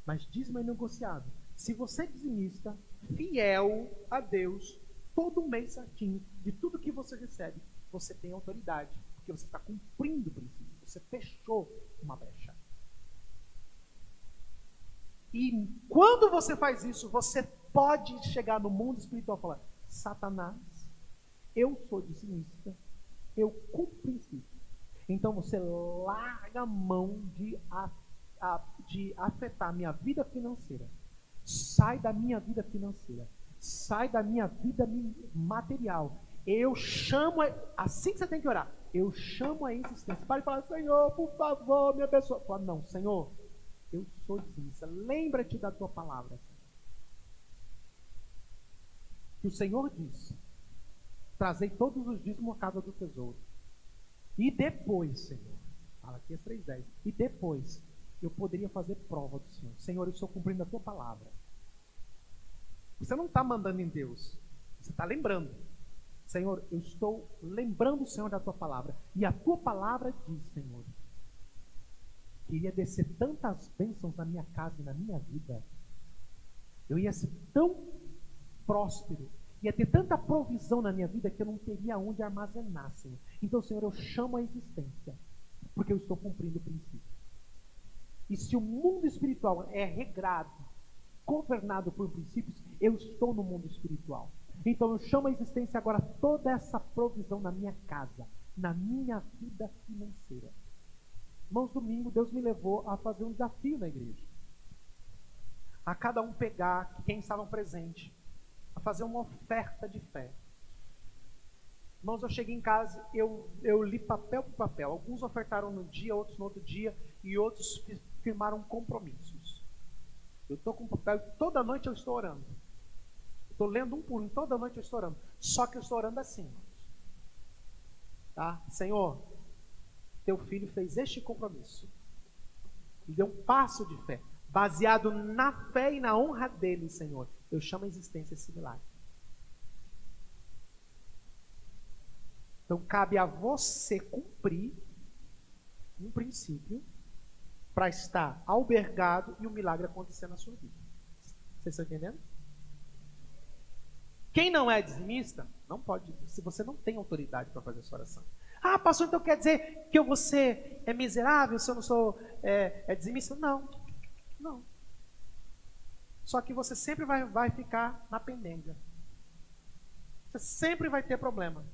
Mas dízimo é inegociável. Se você é dizimista, fiel a Deus, todo mês certinho, de tudo que você recebe, você tem autoridade. Porque você está cumprindo o princípio. Você fechou uma brecha. E quando você faz isso, você pode chegar no mundo espiritual e falar: Satanás, eu sou dizimista, eu cumpro o princípio. Então você larga a mão de afetar a minha vida financeira. Sai da minha vida financeira. Sai da minha vida material. Eu chamo, assim que você tem que orar, eu chamo a existência. Para e fala: Senhor, por favor, me abençoe. Fala: não, Senhor, eu sou dizimista. Lembra-te da tua palavra. Que o Senhor diz: trazei todos os dízimos à casa do tesouro. E depois, Senhor, fala aqui as 3:10, e depois eu poderia fazer prova do Senhor. Senhor, eu estou cumprindo a tua palavra. Você não está mandando em Deus, você está lembrando. Senhor, eu estou lembrando o Senhor da tua palavra. E a tua palavra diz, Senhor, que iria descer tantas bênçãos na minha casa e na minha vida. Eu ia ser tão próspero, ia ter tanta provisão na minha vida que eu não teria onde armazenar, Senhor. Então, Senhor, eu chamo a existência, porque eu estou cumprindo o princípio. E se o mundo espiritual é regrado, governado por princípios, eu estou no mundo espiritual. Então eu chamo a existência agora toda essa provisão na minha casa, na minha vida financeira. Irmãos, domingo Deus me levou a fazer um desafio na igreja. A cada um pegar, quem estava presente, a fazer uma oferta de fé. Irmãos, eu cheguei em casa, eu li papel por papel. Alguns ofertaram no dia, outros no outro dia, e outros firmaram compromissos. Eu estou com papel e toda noite eu estou orando. Estou lendo um por um, toda noite eu estou orando. Só que eu estou orando assim, irmãos. Tá? Senhor, teu filho fez este compromisso. Ele deu um passo de fé. Baseado na fé e na honra dele, Senhor, eu chamo a existência esse milagre. Então cabe a você cumprir um princípio para estar albergado e o milagre acontecer na sua vida. Vocês estão entendendo? Quem não é dizimista, não pode, se você não tem autoridade para fazer essa oração. Ah, pastor, então quer dizer que você é miserável, se eu não sou dizimista? Não. Só que você sempre vai ficar na pendenga. Você sempre vai ter problema.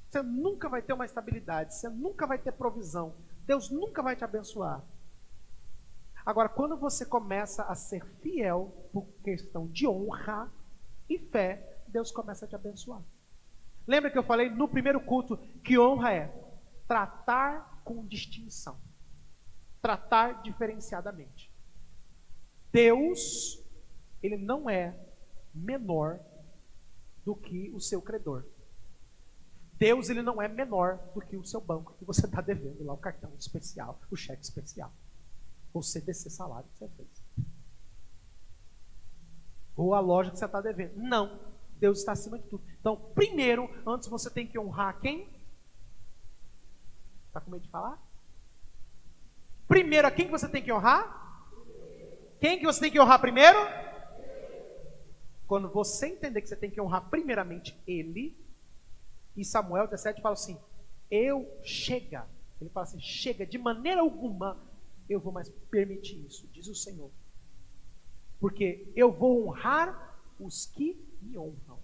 Você nunca vai ter uma estabilidade. Você nunca vai ter provisão. Deus nunca vai te abençoar. Agora, quando você começa a ser fiel por questão de honra e fé, Deus começa a te abençoar. Lembra que eu falei no primeiro culto que honra é tratar com distinção, tratar diferenciadamente. Deus, ele não é menor do que o seu credor. Deus, ele não é menor do que o seu banco que você está devendo lá, o cartão especial, o cheque especial, ou CDC salário que você fez, ou a loja que você está devendo. Não, Deus está acima de tudo. Então, primeiro, antes você tem que honrar quem? Está com medo de falar? Primeiro, a quem que você tem que honrar? Quem que você tem que honrar primeiro? Quando você entender que você tem que honrar primeiramente Ele, e Samuel 17 fala assim, chega, ele fala assim, chega, de maneira alguma eu vou mais permitir isso, diz o Senhor, porque eu vou honrar os que me honram.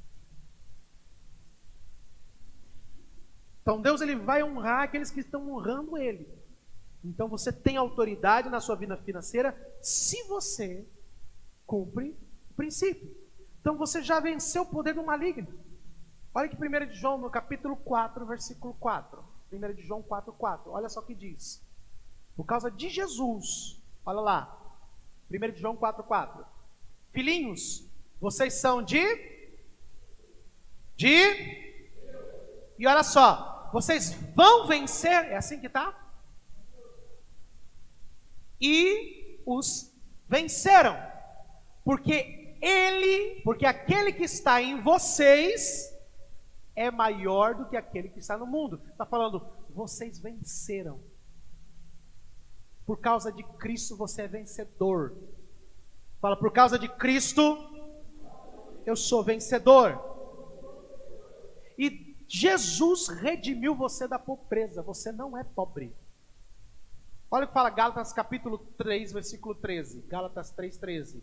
Então Deus, ele vai honrar aqueles que estão honrando Ele. Então você tem autoridade na sua vida financeira se você cumpre o princípio. Então você já venceu o poder do maligno. Olha que 1 de João, no capítulo 4, versículo 4. 1 de João 4, 4. Olha só o que diz. Por causa de Jesus, olha lá. 1 de João 4, 4. Filhinhos, vocês são de... E olha só, vocês vão vencer, é assim que está? E os venceram. Porque aquele que está em vocês é maior do que aquele que está no mundo. Está falando, vocês venceram. Por causa de Cristo você é vencedor. Fala, por causa de Cristo eu sou vencedor. E Jesus redimiu você da pobreza. Você não é pobre. Olha o que fala Gálatas capítulo 3, versículo 13. Gálatas 3:13.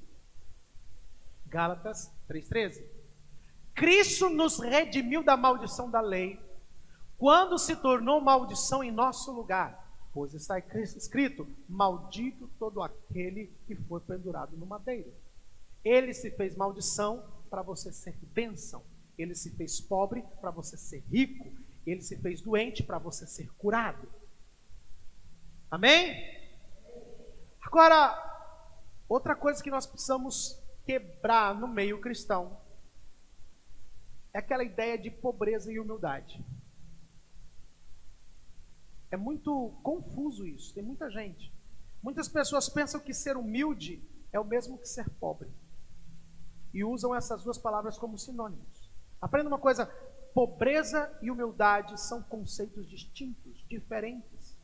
Gálatas 3:13. Cristo nos redimiu da maldição da lei, quando se tornou maldição em nosso lugar. Pois está escrito, maldito todo aquele que foi pendurado no madeiro. Ele se fez maldição para você ser bênção. Ele se fez pobre para você ser rico. Ele se fez doente para você ser curado. Amém? Agora, outra coisa que nós precisamos quebrar no meio cristão é aquela ideia de pobreza e humildade. É muito confuso isso, tem muita gente. Muitas pessoas pensam que ser humilde é o mesmo que ser pobre. E usam essas duas palavras como sinônimos. Aprenda uma coisa, pobreza e humildade são conceitos distintos, diferentes.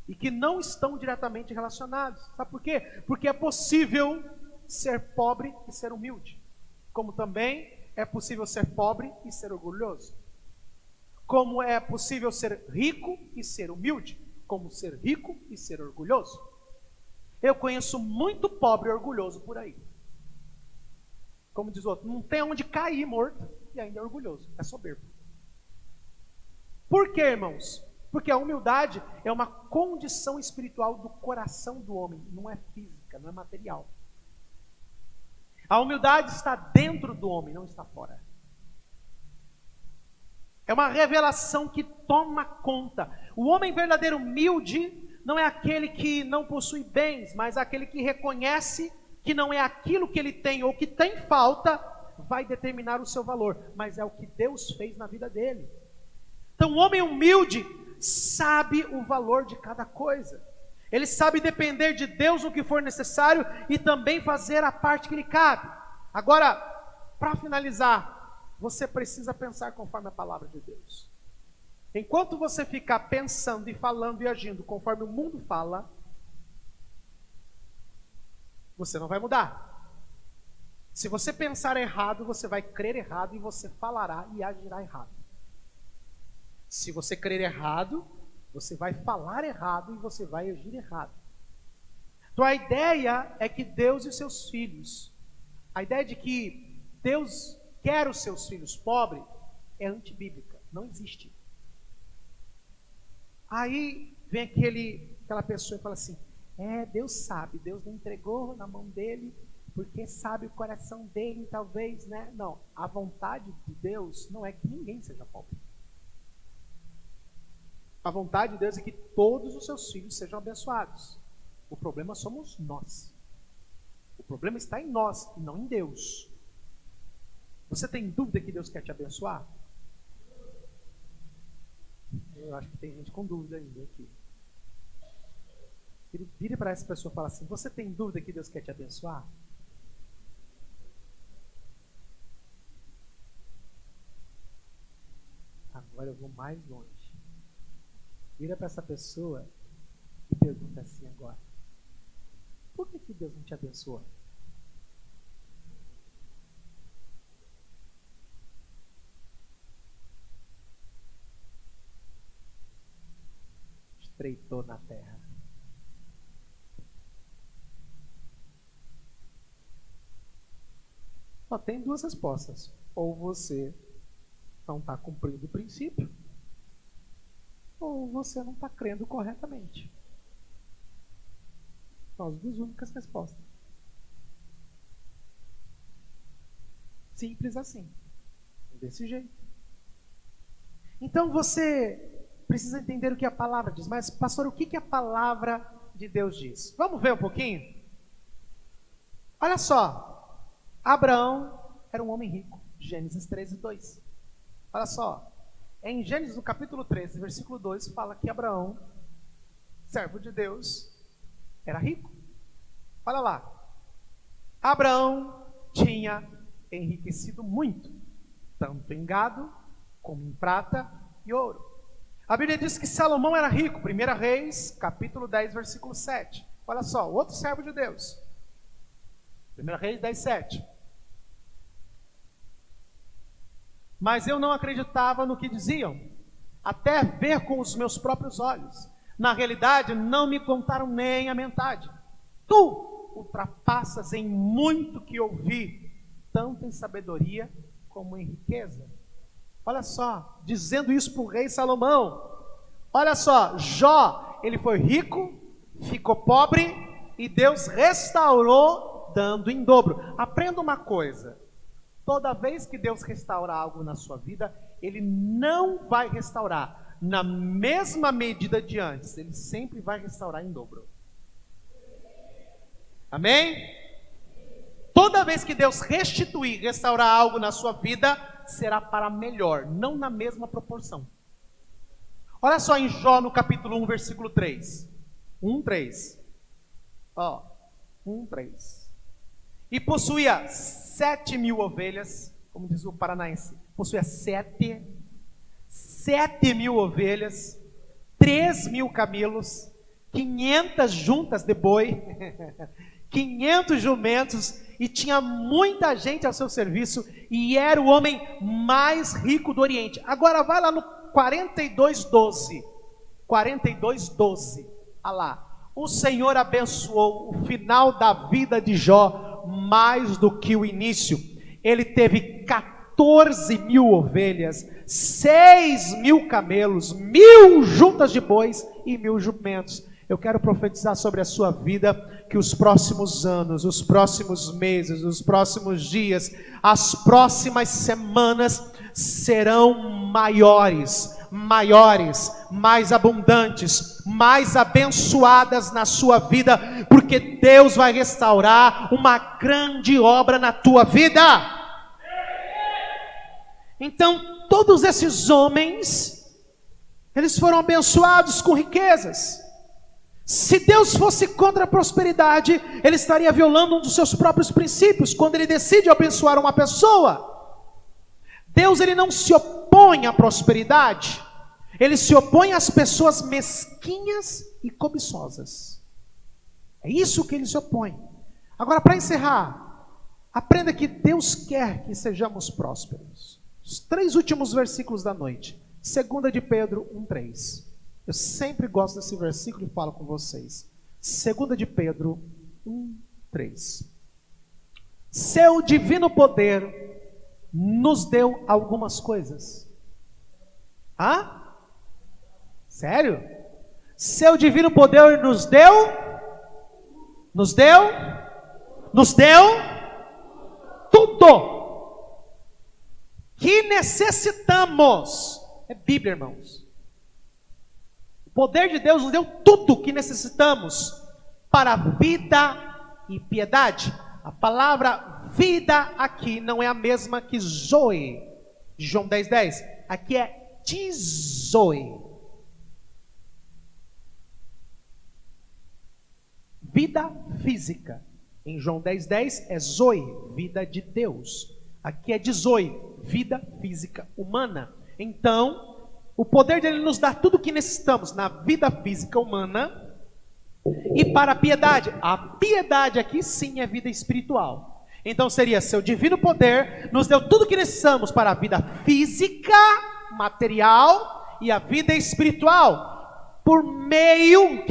E que não estão diretamente relacionados. Sabe por quê? Porque é possível ser pobre e ser humilde. Como também é possível ser pobre e ser orgulhoso. Como é possível ser rico e ser humilde. Como ser rico e ser orgulhoso. Eu conheço muito pobre e orgulhoso por aí. Como diz o outro, não tem onde cair morto e ainda é orgulhoso, é soberbo. Por quê, irmãos? Porque a humildade é uma condição espiritual do coração do homem, não é física, não é material. A humildade está dentro do homem, não está fora. É uma revelação que toma conta. O homem verdadeiro humilde não é aquele que não possui bens, mas aquele que reconhece que não é aquilo que ele tem ou que tem falta, vai determinar o seu valor, mas é o que Deus fez na vida dele. Então o homem humilde sabe o valor de cada coisa. Ele sabe depender de Deus no que for necessário e também fazer a parte que lhe cabe. Agora, para finalizar, você precisa pensar conforme a palavra de Deus. Enquanto você ficar pensando e falando e agindo conforme o mundo fala, você não vai mudar. Se você pensar errado, você vai crer errado e você falará e agirá errado. Se você crer errado, você vai falar errado e você vai agir errado. Então a ideia é que Deus e seus filhos, a ideia de que Deus quer os seus filhos pobres, é antibíblica, não existe. Aí vem aquela pessoa e fala assim, Deus sabe, Deus não entregou na mão dele, porque sabe o coração dele, talvez, né? Não, a vontade de Deus não é que ninguém seja pobre. A vontade de Deus é que todos os seus filhos sejam abençoados. O problema somos nós. O problema está em nós e não em Deus. Você tem dúvida que Deus quer te abençoar? Eu acho que tem gente com dúvida ainda aqui. Vire para essa pessoa e fala assim: você tem dúvida que Deus quer te abençoar? Agora eu vou mais longe. Vira para essa pessoa e pergunta assim agora: por que Deus não te abençoa? Estreitou na terra. Só tem duas respostas. Ou você não está cumprindo o princípio, ou você não está crendo corretamente. São as duas únicas respostas. Simples assim. Desse jeito. Então você precisa entender o que a palavra diz. Mas, pastor, o que a palavra de Deus diz? Vamos ver um pouquinho? Olha só. Abraão era um homem rico. Gênesis 13:2. Olha só. Em Gênesis, no capítulo 13, versículo 2, fala que Abraão, servo de Deus, era rico. Olha lá. Abraão tinha enriquecido muito, tanto em gado, como em prata e ouro. A Bíblia diz que Salomão era rico. 1 Reis, capítulo 10, versículo 7. Olha só, outro servo de Deus. 1 Reis 10, 7. Mas eu não acreditava no que diziam, até ver com os meus próprios olhos. Na realidade, não me contaram nem a metade. Tu ultrapassas em muito que ouvi, tanto em sabedoria como em riqueza. Olha só, dizendo isso para o rei Salomão. Olha só, Jó, ele foi rico, ficou pobre e Deus restaurou dando em dobro. Aprenda uma coisa. Toda vez que Deus restaurar algo na sua vida, Ele não vai restaurar na mesma medida de antes. Ele sempre vai restaurar em dobro. Amém? Toda vez que Deus restituir, restaurar algo na sua vida, será para melhor, não na mesma proporção. Olha só em Jó no capítulo 1, versículo 3. 1:3. Ó, 1:3. E possuía 7.000 ovelhas, como diz o paranaense, possuía 7.000 ovelhas, 3.000 camelos, 500 juntas de boi, 500 jumentos, e tinha muita gente ao seu serviço, e era o homem mais rico do Oriente. Agora vai lá no 42:12. 42:12. Olha lá. O Senhor abençoou o final da vida de Jó mais do que o início. Ele teve 14.000 ovelhas, 6.000 camelos, 1.000 juntas de bois e 1.000 jumentos. Eu quero profetizar sobre a sua vida que os próximos anos, os próximos meses, os próximos dias, as próximas semanas serão maiores, mais abundantes, mais abençoadas na sua vida, porque Deus vai restaurar uma grande obra na tua vida. Então, todos esses homens, eles foram abençoados com riquezas. Se Deus fosse contra a prosperidade, Ele estaria violando um dos seus próprios princípios, quando Ele decide abençoar uma pessoa. Deus, Ele não se opõe à prosperidade, Ele se opõe às pessoas mesquinhas e cobiçosas. É isso que Ele se opõe. Agora, para encerrar, aprenda que Deus quer que sejamos prósperos. Os 3 últimos versículos da noite. 2 de Pedro 1:3. Eu sempre gosto desse versículo e falo com vocês. 2 de Pedro 1:3. Seu divino poder nos deu algumas coisas. Sério? Seu divino poder nos deu tudo que necessitamos. É Bíblia, irmãos. poder de Deus nos deu tudo o que necessitamos para a vida e piedade. A palavra vida aqui não é a mesma que zoe, de João 10:10. Aqui é tizoe. Vida física. Em João 10:10 é zoe, vida de Deus. Aqui é dizoe, vida física humana. Então, o poder dele nos dá tudo o que necessitamos na vida física humana e para a piedade. A piedade aqui sim é vida espiritual. Então seria: seu divino poder nos deu tudo o que necessitamos para a vida física, material e a vida espiritual, por meio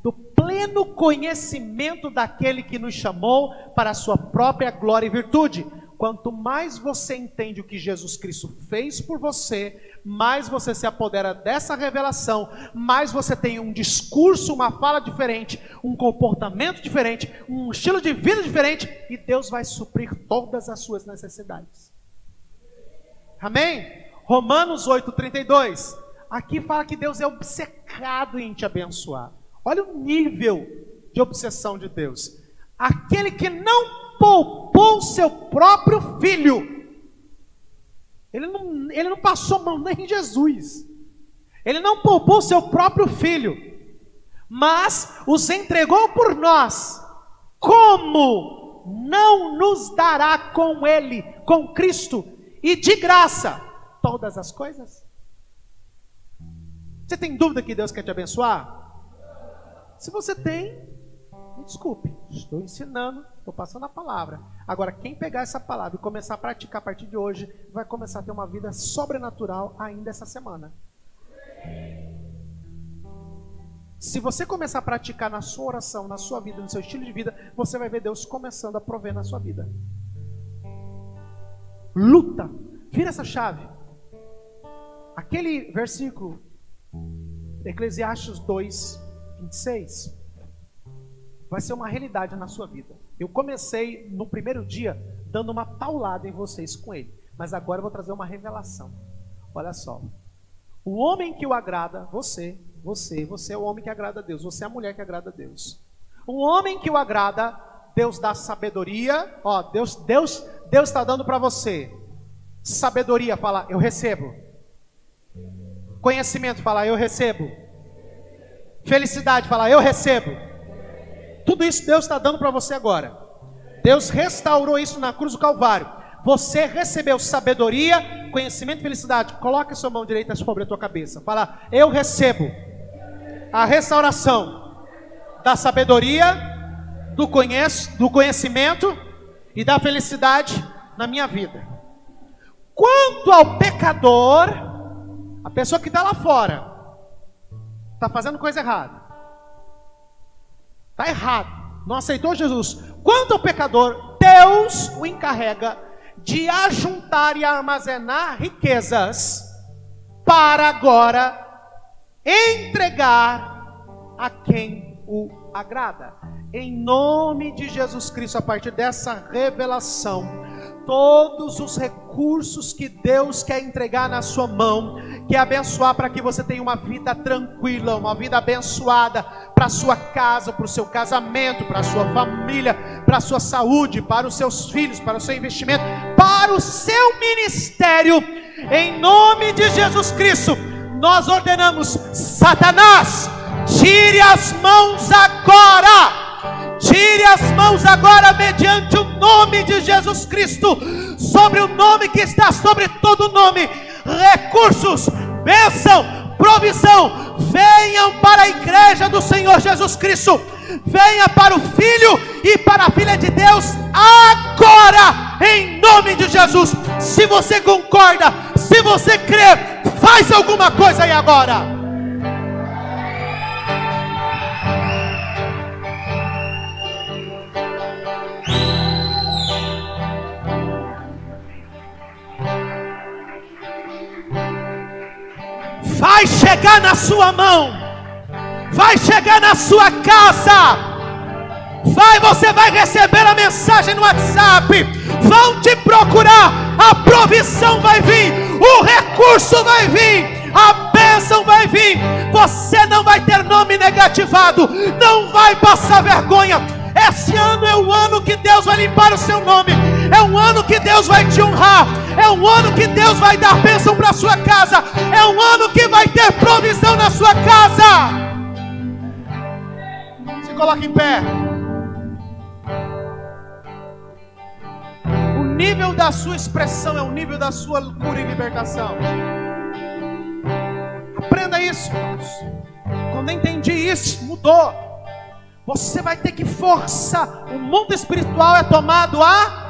do pleno conhecimento daquele que nos chamou para a sua própria glória e virtude. Quanto mais você entende o que Jesus Cristo fez por você, mais você se apodera dessa revelação, mais você tem um discurso, uma fala diferente, um comportamento diferente, um estilo de vida diferente, e Deus vai suprir todas as suas necessidades. Amém? Romanos 8:32. Aqui fala que Deus é obcecado em te abençoar. Olha o nível de obsessão de Deus. Aquele que não poupou seu próprio filho. Ele não passou mão nem em Jesus. Ele não poupou seu próprio filho, mas os entregou por nós. Como não nos dará com ele, com Cristo, e de graça, todas as coisas? Você tem dúvida que Deus quer te abençoar? Se você tem, me desculpe, estou ensinando, estou passando a palavra. Agora, quem pegar essa palavra e começar a praticar a partir de hoje, vai começar a ter uma vida sobrenatural ainda essa semana. Se você começar a praticar na sua oração, na sua vida, no seu estilo de vida, você vai ver Deus começando a prover na sua vida. Luta, vira essa chave. Aquele versículo, Eclesiastes 2:26, vai ser uma realidade na sua vida. Eu comecei no primeiro dia dando uma paulada em vocês com ele, mas agora eu vou trazer uma revelação. Olha só, o homem que o agrada, você é o homem que agrada a Deus, você é a mulher que agrada a Deus. O homem que o agrada, Deus dá sabedoria. Ó, Deus está dando para você sabedoria, fala, eu recebo. Conhecimento, fala, eu recebo. Felicidade, fala, eu recebo. Tudo isso Deus está dando para você agora. Deus restaurou isso na cruz do Calvário. Você recebeu sabedoria, conhecimento e felicidade. Coloque a sua mão direita sobre a tua cabeça. Fala, eu recebo a restauração da sabedoria, do conhecimento e da felicidade na minha vida. Quanto ao pecador, a pessoa que está lá fora, está fazendo coisa errada, está errado, não aceitou Jesus. Quanto ao pecador, Deus o encarrega de ajuntar e armazenar riquezas para agora entregar a quem o agrada. Em nome de Jesus Cristo, a partir dessa revelação, todos os recursos que Deus quer entregar na sua mão, quer abençoar para que você tenha uma vida tranquila, uma vida abençoada para a sua casa, para o seu casamento, para a sua família, para a sua saúde, para os seus filhos, para o seu investimento, para o seu ministério. Em nome de Jesus Cristo, nós ordenamos: Satanás, tire as mãos agora. Tire as mãos agora, mediante o nome de Jesus Cristo, sobre o nome que está sobre todo nome. Recursos, bênção, provisão, venham para a igreja do Senhor Jesus Cristo. Venha para o Filho e para a Filha de Deus agora, em nome de Jesus. Se você concorda, se você crê, faz alguma coisa aí agora. Vai chegar na sua mão, vai chegar na sua casa, você vai receber a mensagem no WhatsApp, vão te procurar, a provisão vai vir, o recurso vai vir, a bênção bênção vai vir. Você não vai ter nome negativado, não vai passar vergonha. Esse ano é o ano que Deus vai limpar o seu nome. É um ano que Deus vai te honrar. É um ano que Deus vai dar bênção para a sua casa. É um ano que vai ter provisão na sua casa. Se coloque em pé. O nível da sua expressão é o nível da sua cura e libertação. Aprenda isso, irmãos. Quando eu entendi isso, mudou. Você vai ter que forçar. O mundo espiritual é tomado a...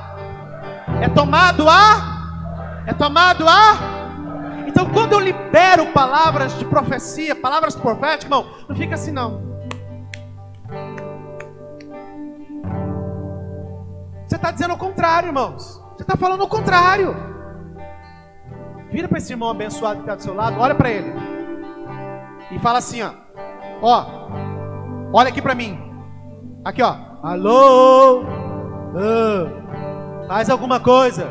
Então quando eu libero palavras de profecia, palavras proféticas, irmão, não fica assim não. Você está dizendo o contrário, irmãos. Você está falando o contrário. Vira para esse irmão abençoado que está do seu lado, olha para ele e fala assim, ó, olha aqui para mim. Aqui, ó. Alô? Faz alguma coisa.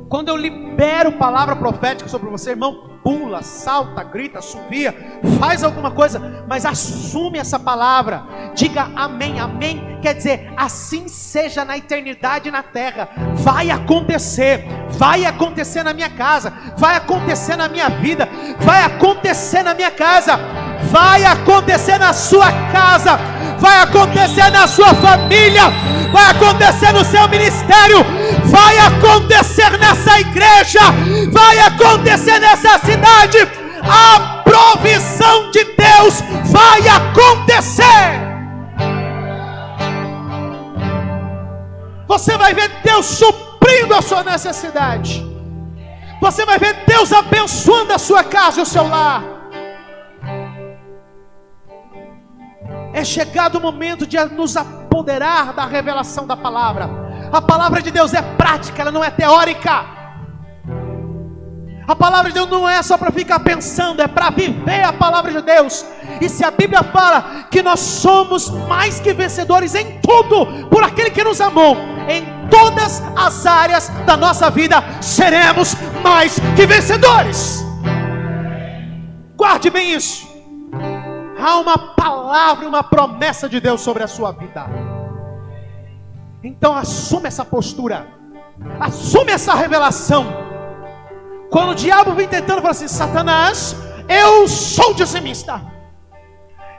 Quando eu libero palavra profética sobre você, irmão, pula, salta, grita, assovia, faz alguma coisa, mas assume essa palavra. Diga amém. Amém quer dizer assim seja na eternidade e na terra. Vai acontecer na minha casa, vai acontecer na minha vida, vai acontecer na minha casa, vai acontecer na sua casa, vai acontecer na sua família, vai acontecer no seu ministério, vai acontecer nessa igreja, vai acontecer nessa cidade. A provisão de Deus vai acontecer. Você vai ver Deus suprindo a sua necessidade. Você vai ver Deus abençoando a sua casa e o seu lar. É chegado o momento de nos apoderar da revelação da palavra. A palavra de Deus é prática, ela não é teórica. A palavra de Deus não é só para ficar pensando, é para viver a palavra de Deus. E se a Bíblia fala que nós somos mais que vencedores em tudo, por aquele que nos amou, em todas as áreas da nossa vida, seremos mais que vencedores. Guarde bem isso. Há uma palavra, uma promessa de Deus sobre a sua vida. Então assume essa postura, assume essa revelação. Quando o diabo vem tentando falar assim: Satanás, eu sou dizimista,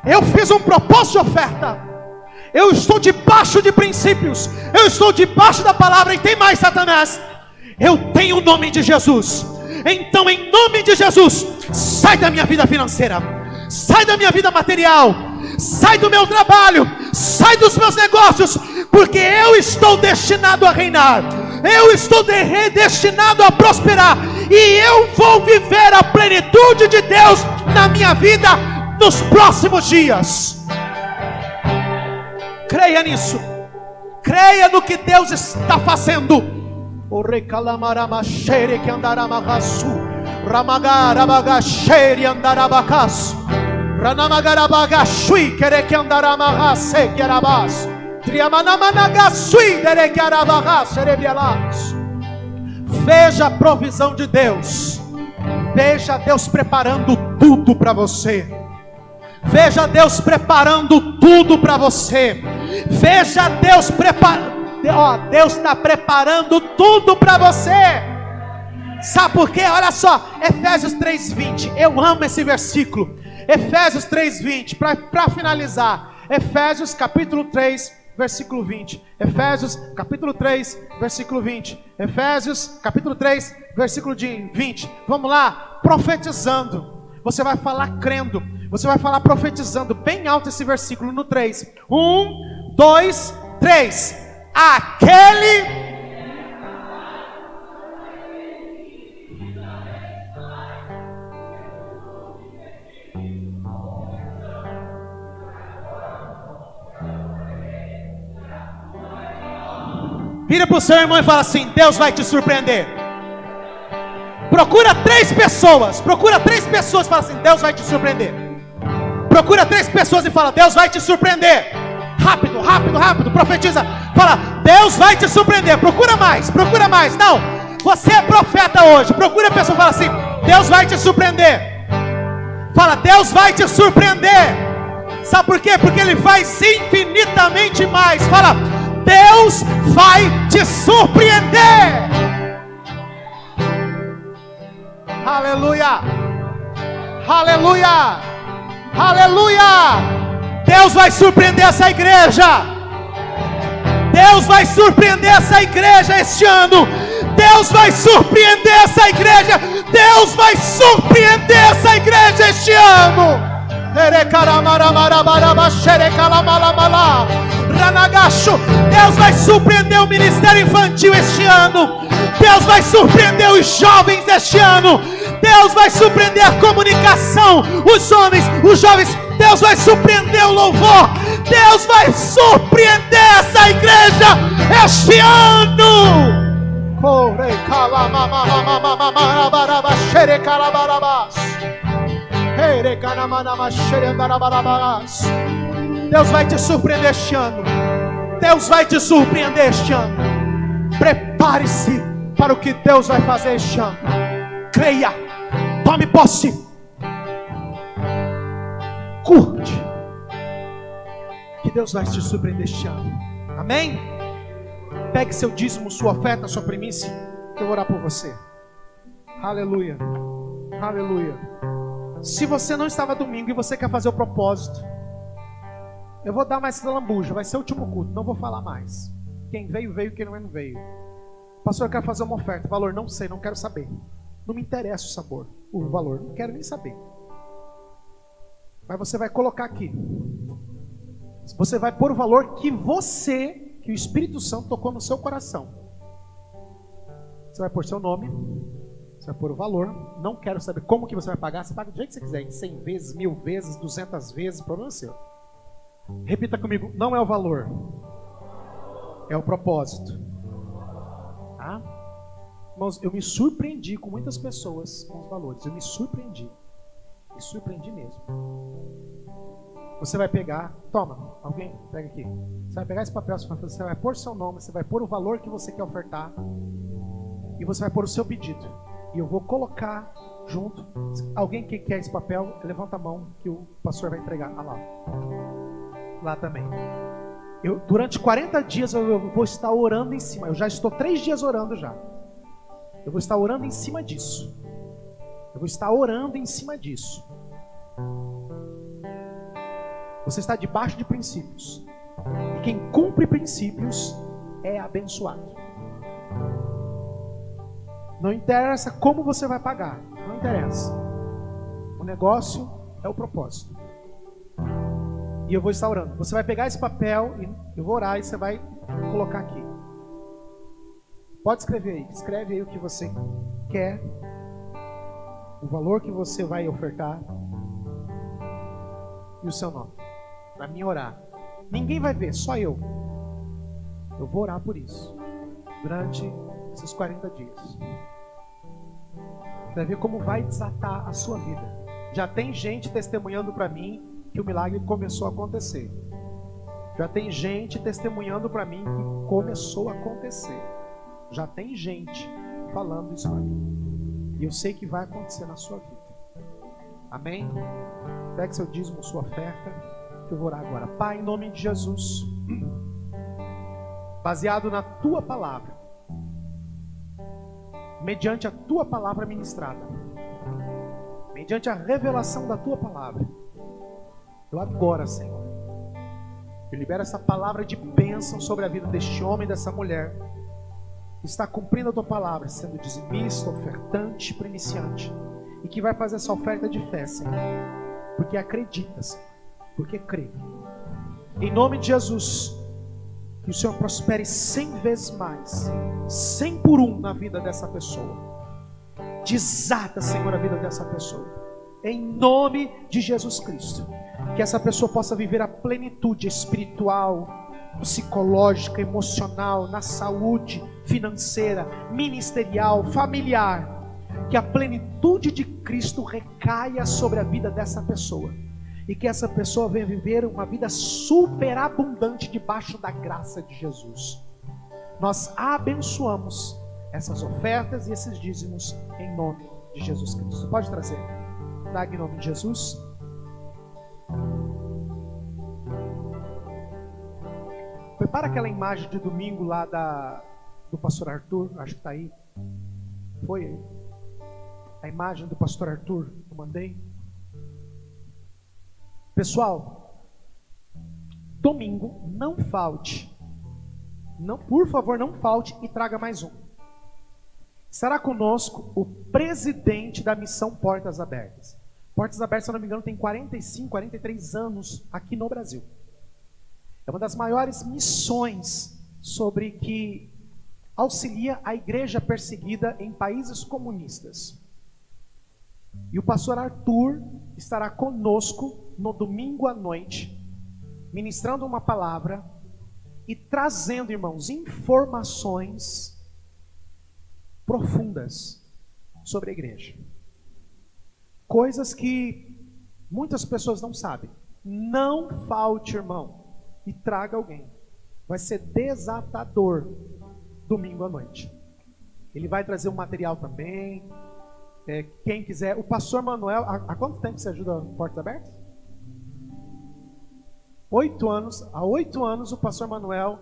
eu fiz um propósito de oferta, eu estou debaixo de princípios, eu estou debaixo da palavra. E tem mais, Satanás, eu tenho o nome de Jesus. Então em nome de Jesus, sai da minha vida financeira, sai da minha vida material, sai do meu trabalho, sai dos meus negócios, porque eu estou destinado a reinar, eu estou destinado a prosperar, e eu vou viver a plenitude de Deus na minha vida nos próximos dias. Creia nisso, creia no que Deus está fazendo. O recalamaramaxere que andaramagassu, ramagarabagaxere andarabacas, ranamagarabagashui quere que andaramagase que arabas, triamanamanagasui dere que arabagas cerebialas. Veja a provisão de Deus. Veja Deus preparando tudo para você. Veja Deus preparando tudo para você. Veja Deus preparando. Deus está preparando tudo para você. Sabe por quê? Olha só, Efésios 3:20. Eu amo esse versículo. Efésios 3:20. Para finalizar, Efésios capítulo 3, versículo 20. Efésios capítulo 3, versículo 20. Efésios capítulo 3, versículo 20. Vamos lá, profetizando. Você vai falar crendo. Você vai falar profetizando bem alto esse versículo no 3. 1, 2, 3. Aquele... Vira para o seu irmão e fala assim: Deus vai te surpreender. Procura 3 pessoas. Procura 3 pessoas e fala assim: Deus vai te surpreender. Procura 3 pessoas e fala: Deus vai te surpreender. Rápido, rápido, rápido. Profetiza. Fala: Deus vai te surpreender. Procura mais, procura mais. Não. Você é profeta hoje. Procura a pessoa e fala assim: Deus vai te surpreender. Fala: Deus vai te surpreender. Sabe por quê? Porque Ele faz infinitamente mais. Fala: Deus vai te surpreender. Aleluia. Aleluia. Aleluia. Deus vai surpreender essa igreja. Deus vai surpreender essa igreja este ano. Deus vai surpreender essa igreja. Deus vai surpreender essa igreja este ano. Deus vai surpreender o ministério infantil este ano. Deus vai surpreender os jovens este ano. Deus vai surpreender a comunicação, os homens, os jovens. Deus vai surpreender o louvor. Deus vai surpreender essa igreja este ano. Deus vai te surpreender este ano. Deus vai te surpreender este ano. Prepare-se para o que Deus vai fazer este ano. Creia, tome posse, curte, que Deus vai te surpreender este ano. Amém? Pegue seu dízimo, sua oferta, sua primícia, que eu vou orar por você. Aleluia, aleluia. Se você não estava domingo e você quer fazer o propósito, eu vou dar mais lambuja, vai ser o último culto, não vou falar mais. Quem veio, veio, quem não veio. Pastor, eu quero fazer uma oferta, valor, não sei, não quero saber. Não me interessa o sabor, o valor, não quero nem saber. Mas você vai colocar aqui. Você vai pôr o valor que o Espírito Santo tocou no seu coração. Você vai pôr seu nome, você vai pôr o valor. Não quero saber como que você vai pagar. Você paga do jeito que você quiser, em 100 vezes, 1000 vezes, 200 vezes, o problema é seu. Repita comigo, não é o valor, é o propósito. Tá? Irmãos, eu me surpreendi com muitas pessoas com os valores. Eu me surpreendi mesmo. Você vai pegar, toma, alguém pega aqui. Você vai pegar esse papel, você vai pôr seu nome, você vai pôr o valor que você quer ofertar e você vai pôr o seu pedido. E eu vou colocar junto. Alguém que quer esse papel, levanta a mão que o pastor vai entregar. Ah, lá também. Durante 40 dias eu vou estar orando em cima. Eu já estou 3 dias orando já. Eu vou estar orando em cima disso. Você está debaixo de princípios. E quem cumpre princípios é abençoado. Não interessa como você vai pagar. Não interessa. O negócio é o propósito. E eu vou estar orando. Você vai pegar esse papel e eu vou orar e você vai colocar aqui. Pode escrever aí. Escreve aí o que você quer. O valor que você vai ofertar. E o seu nome. Para mim orar. Ninguém vai ver, só eu. Eu vou orar por isso. Durante esses 40 dias. Para ver como vai desatar a sua vida. Já tem gente testemunhando para mim que o milagre começou a acontecer. Já tem gente testemunhando para mim que começou a acontecer. Já tem gente falando isso para mim. E eu sei que vai acontecer na sua vida. Amém? Pegue seu dízimo, sua oferta. Eu vou orar agora. Pai, em nome de Jesus, baseado na Tua palavra, mediante a Tua palavra ministrada, mediante a revelação da Tua palavra, eu agora, Senhor, eu libero essa palavra de bênção sobre a vida deste homem e dessa mulher, que está cumprindo a Tua palavra, sendo dizimista, ofertante, iniciante, e que vai fazer essa oferta de fé, Senhor, porque acredita, Senhor, porque crê. Em nome de Jesus, que o Senhor prospere 100 vezes mais, 100 por 1 na vida dessa pessoa. Desata, Senhor, a vida dessa pessoa. Em nome de Jesus Cristo. Que essa pessoa possa viver a plenitude espiritual, psicológica, emocional, na saúde financeira, ministerial, familiar. Que a plenitude de Cristo recaia sobre a vida dessa pessoa. E que essa pessoa venha viver uma vida superabundante debaixo da graça de Jesus. Nós a abençoamos essas ofertas e esses dízimos em nome de Jesus Cristo. Pode trazer. Traga em nome de Jesus. Prepara aquela imagem de domingo lá do pastor Arthur, acho que está aí. Foi aí. A imagem do pastor Arthur, eu mandei. Pessoal, domingo, não falte. Não, por favor, não falte e traga mais um. Estará conosco o presidente da missão Portas Abertas. Portas Abertas, se eu não me engano, tem 45, 43 anos aqui no Brasil. É uma das maiores missões sobre que auxilia a igreja perseguida em países comunistas. E o pastor Arthur estará conosco no domingo à noite, ministrando uma palavra e trazendo, irmãos, informações profundas sobre a igreja. Coisas que muitas pessoas não sabem. Não falte, irmão, e traga alguém. Vai ser desatador domingo à noite. Ele vai trazer um material também. Quem quiser, o pastor Manuel, há quanto tempo você ajuda Portas Abertas? 8 anos. Há 8 anos o pastor Manuel,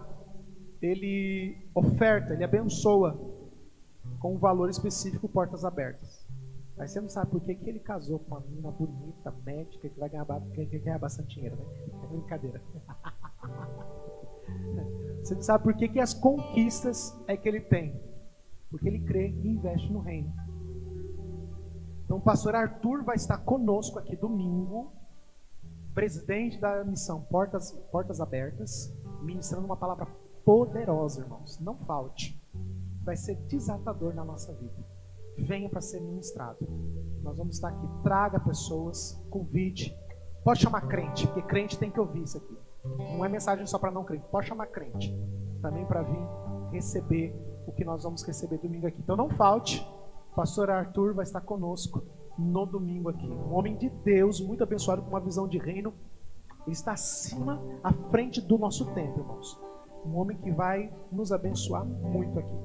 ele oferta, ele abençoa com um valor específico Portas Abertas. Mas você não sabe por que ele casou com uma menina bonita, médica, que vai ganhar bastante dinheiro, né? É brincadeira. Você não sabe por que as conquistas é que ele tem. Porque ele crê e investe no reino. Então o pastor Arthur vai estar conosco aqui domingo, presidente da missão Portas Abertas, ministrando uma palavra poderosa, irmãos. Não falte. Vai ser desatador na nossa vida. Venha para ser ministrado. Nós vamos estar aqui. Traga pessoas, convide. Pode chamar crente, porque crente tem que ouvir isso aqui. Não é mensagem só para não crente. Pode chamar crente também para vir receber o que nós vamos receber domingo aqui. Então não falte. O pastor Arthur vai estar conosco no domingo aqui. Um homem de Deus, muito abençoado, com uma visão de reino. Ele está acima, à frente do nosso tempo, irmãos. Um homem que vai nos abençoar muito aqui.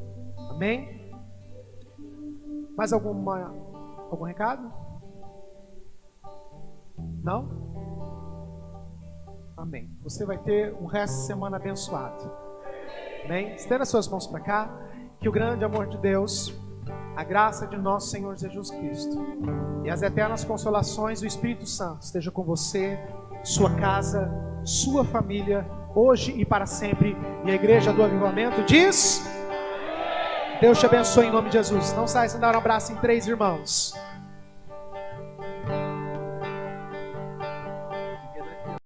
Amém? Mais algum recado? Não? Amém. Você vai ter um resto de semana abençoado. Amém? Estenda suas mãos para cá. Que o grande amor de Deus, a graça de nosso Senhor Jesus Cristo e as eternas consolações do Espírito Santo esteja com você, sua casa, sua família, hoje e para sempre. E a Igreja do Avivamento diz: Deus te abençoe em nome de Jesus. Não saia sem dar um abraço em 3 irmãos.